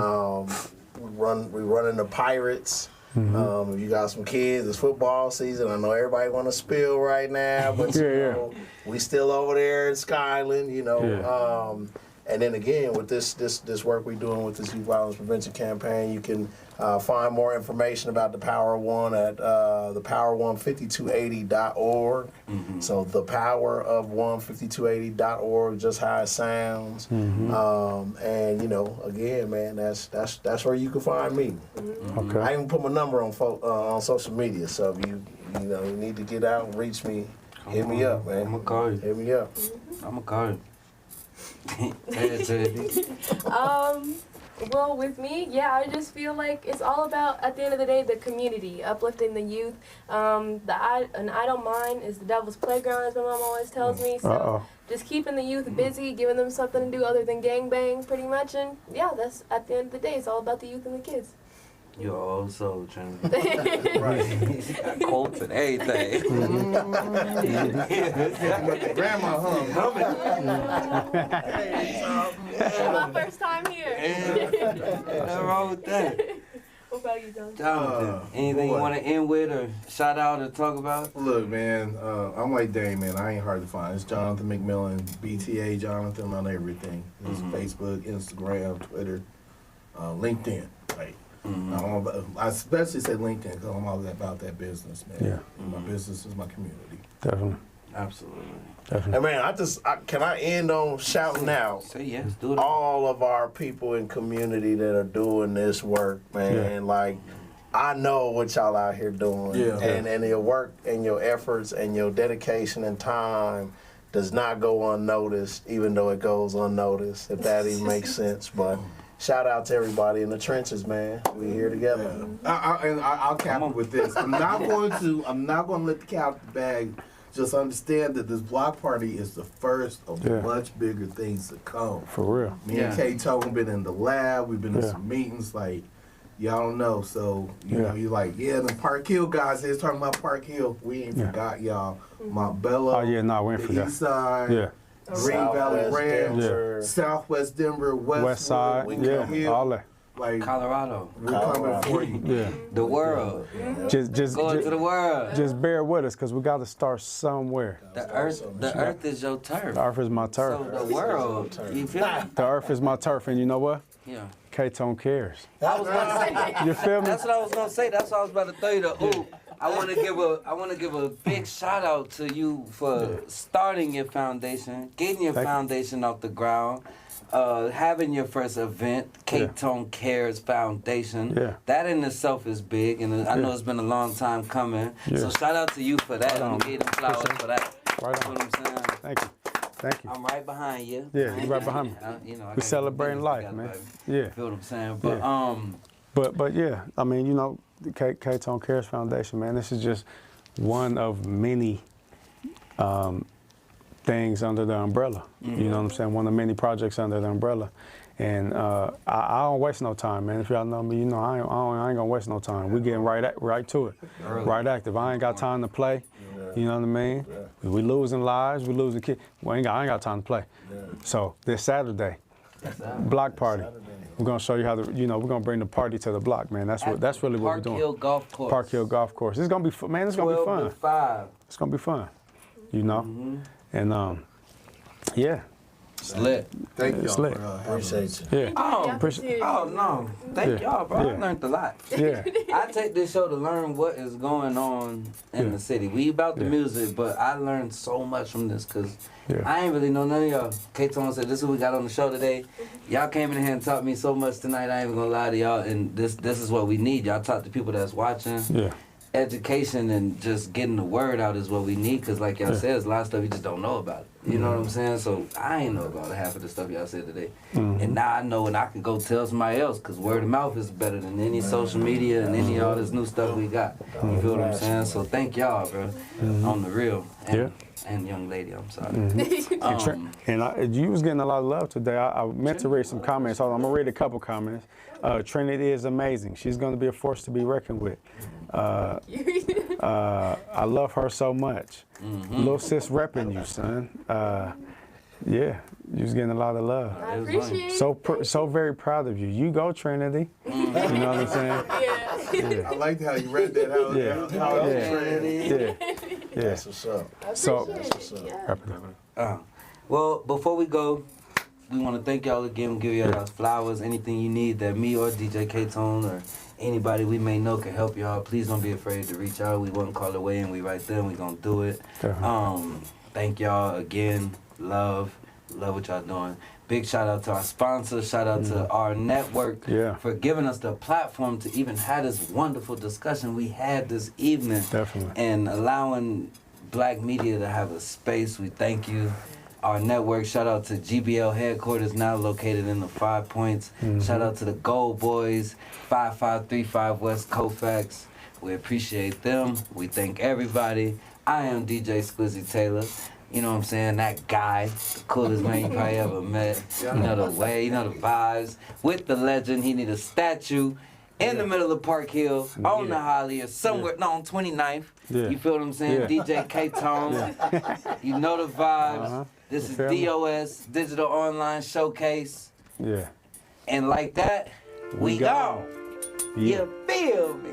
run into Pirates. If you got some kids, it's football season. I know everybody want to spill right now, but you know, we still over there in Skyland, you know. And then again, with this work we're doing with this youth violence prevention campaign, you can find more information about the Power of One at thepower15280.org. So the Power of 15280.org, just how it sounds. And you know, again, man, that's where you can find me. Okay. I even put my number on social media. So if you know you need to get out and reach me, hit me up, man. I'm gonna call you. Hit me up. I'm gonna call you. Well, with me, yeah, I just feel like it's all about, at the end of the day, the community, uplifting the youth. An idle mind is the devil's playground, as my mom always tells me. So just keeping the youth busy, giving them something to do other than gangbang, pretty much. And yeah, that's, at the end of the day, it's all about the youth and the kids. You're also trying to got quotes and everything. Grandma, My first time here. Nothing wrong with that. What about you, Jonathan? Jonathan, anything you want to end with or shout out or talk about? Look, man, I'm like Dane, man. I ain't hard to find. It's Jonathan McMillan, BTA Jonathan on everything. It's Facebook, Instagram, Twitter, LinkedIn. Like, I especially say LinkedIn because I'm all about that business, man. Yeah. My business is my community. Definitely. Absolutely. Hey man, can I end on shouting out Say yes, do it. all of our people in community that are doing this work, man. Like, I know what y'all out here doing, and your work and your efforts and your dedication and time does not go unnoticed, even though it goes unnoticed, if that even makes sense. But shout out to everybody in the trenches, man. We here together. I'll cap it with this. I'm not going to let the cat bag just understand that this block party is the first of much bigger things to come. For real. Me and KTONE been in the lab. We've been in some meetings. Like, y'all don't know. So, you know, you're like, the Park Hill guys is talking about Park Hill. We ain't forgot y'all. Montbello. Oh, yeah, no, we ain't forgot. East Side. Yeah. Green Valley Ranch. Southwest Denver. West Side. All that. Like Colorado. We're coming for you. Yeah. The world. Just going to the world. Just bear with us, because we got to start somewhere. The earth is your turf. The earth is my turf. So the world, you feel me? The earth is my turf, and you know what? Yeah. KTONE cares. I was gonna say. You feel me? That's what I was gonna say. That's what I was about to tell you. I want to give a big shout out to you for starting your foundation, getting your foundation off the ground, having your first event, KTONE Cares Foundation. Yeah. That in itself is big, and I know it's been a long time coming. So shout out to you for that. I'm gonna give them flowers for that. Right on. You know what I'm saying? Thank you. Thank you. I'm right behind you. Yeah, you're right behind me. We celebrating life, man. Yeah. Feel what I'm saying? But yeah, I mean, you know, the KTONE Cares Foundation, man, this is just one of many things under the umbrella. You know what I'm saying? One of many projects under the umbrella. And I don't waste no time, man. If y'all know me, you know I ain't gonna waste no time. We getting right to it, right active. I ain't got time to play. You know what I mean? We losing lives, we losing kids. I ain't got time to play. So this Saturday, block party. We're gonna show you how to, you know, we're gonna bring the party to the block, man. That's really what we're doing. Park Hill Golf Course. Park Hill Golf Course. It's gonna be fun, man. It's gonna be fun. 12 to 5. It's gonna be fun. You know, and yeah. It's lit. Thank y'all for appreciate you. Yeah. Oh no. Thank y'all, bro. I learned a lot. Yeah. I take this show to learn what is going on in the city. We about the music, but I learned so much from this because I ain't really know none of y'all. KTONE said, this is what we got on the show today. Y'all came in here and taught me so much tonight. I ain't even gonna lie to y'all. And this is what we need. Y'all talk to people that's watching. Yeah. Education and just getting the word out is what we need, because like y'all said, there's a lot of stuff you just don't know about it. You know what I'm saying? So I ain't know about half of the stuff y'all said today. And now I know, and I can go tell somebody else, because word of mouth is better than any social media and any all this new stuff we got. You feel what I'm saying? So thank y'all, bro, on the real. And young lady, I'm sorry. And you was getting a lot of love today. I meant to read some comments. I'm gonna read a couple comments. Trinity is amazing. She's gonna be a force to be reckoned with. I love her so much. Little sis repping you, son. Yeah, you was getting a lot of love. I appreciate it. So very proud of you. You go, Trinity. You know what I'm saying? Yeah. I liked how you read that. Yeah. That's what's up. Well, before we go, we want to thank y'all again, give y'all flowers, anything you need that me or DJ KTONE or anybody we may know can help y'all. Please don't be afraid to reach out. We won't call away, and we right there, and we gonna do it. Thank y'all again. Love what y'all doing. Big shout out to our sponsors. Shout out to our network for giving us the platform to even have this wonderful discussion we had this evening. Definitely. And allowing black media to have a space. We thank you. Our network, shout out to GBL headquarters, now located in the 5 Points. Shout out to the Gold Boys, 5535 West Colfax. We appreciate them. We thank everybody. I am DJ SQUIZZY TAYLOR. You know what I'm saying? That guy, the coolest man you probably ever met. You know the way, you know the vibes. With the legend, he need a statue in the middle of Park Hill, on the Holly, or somewhere, on 29th. You feel what I'm saying? DJ KTONE. You know the vibes. This is DOS, Digital Online Showcase. Yeah. And like that, we gone. You feel me?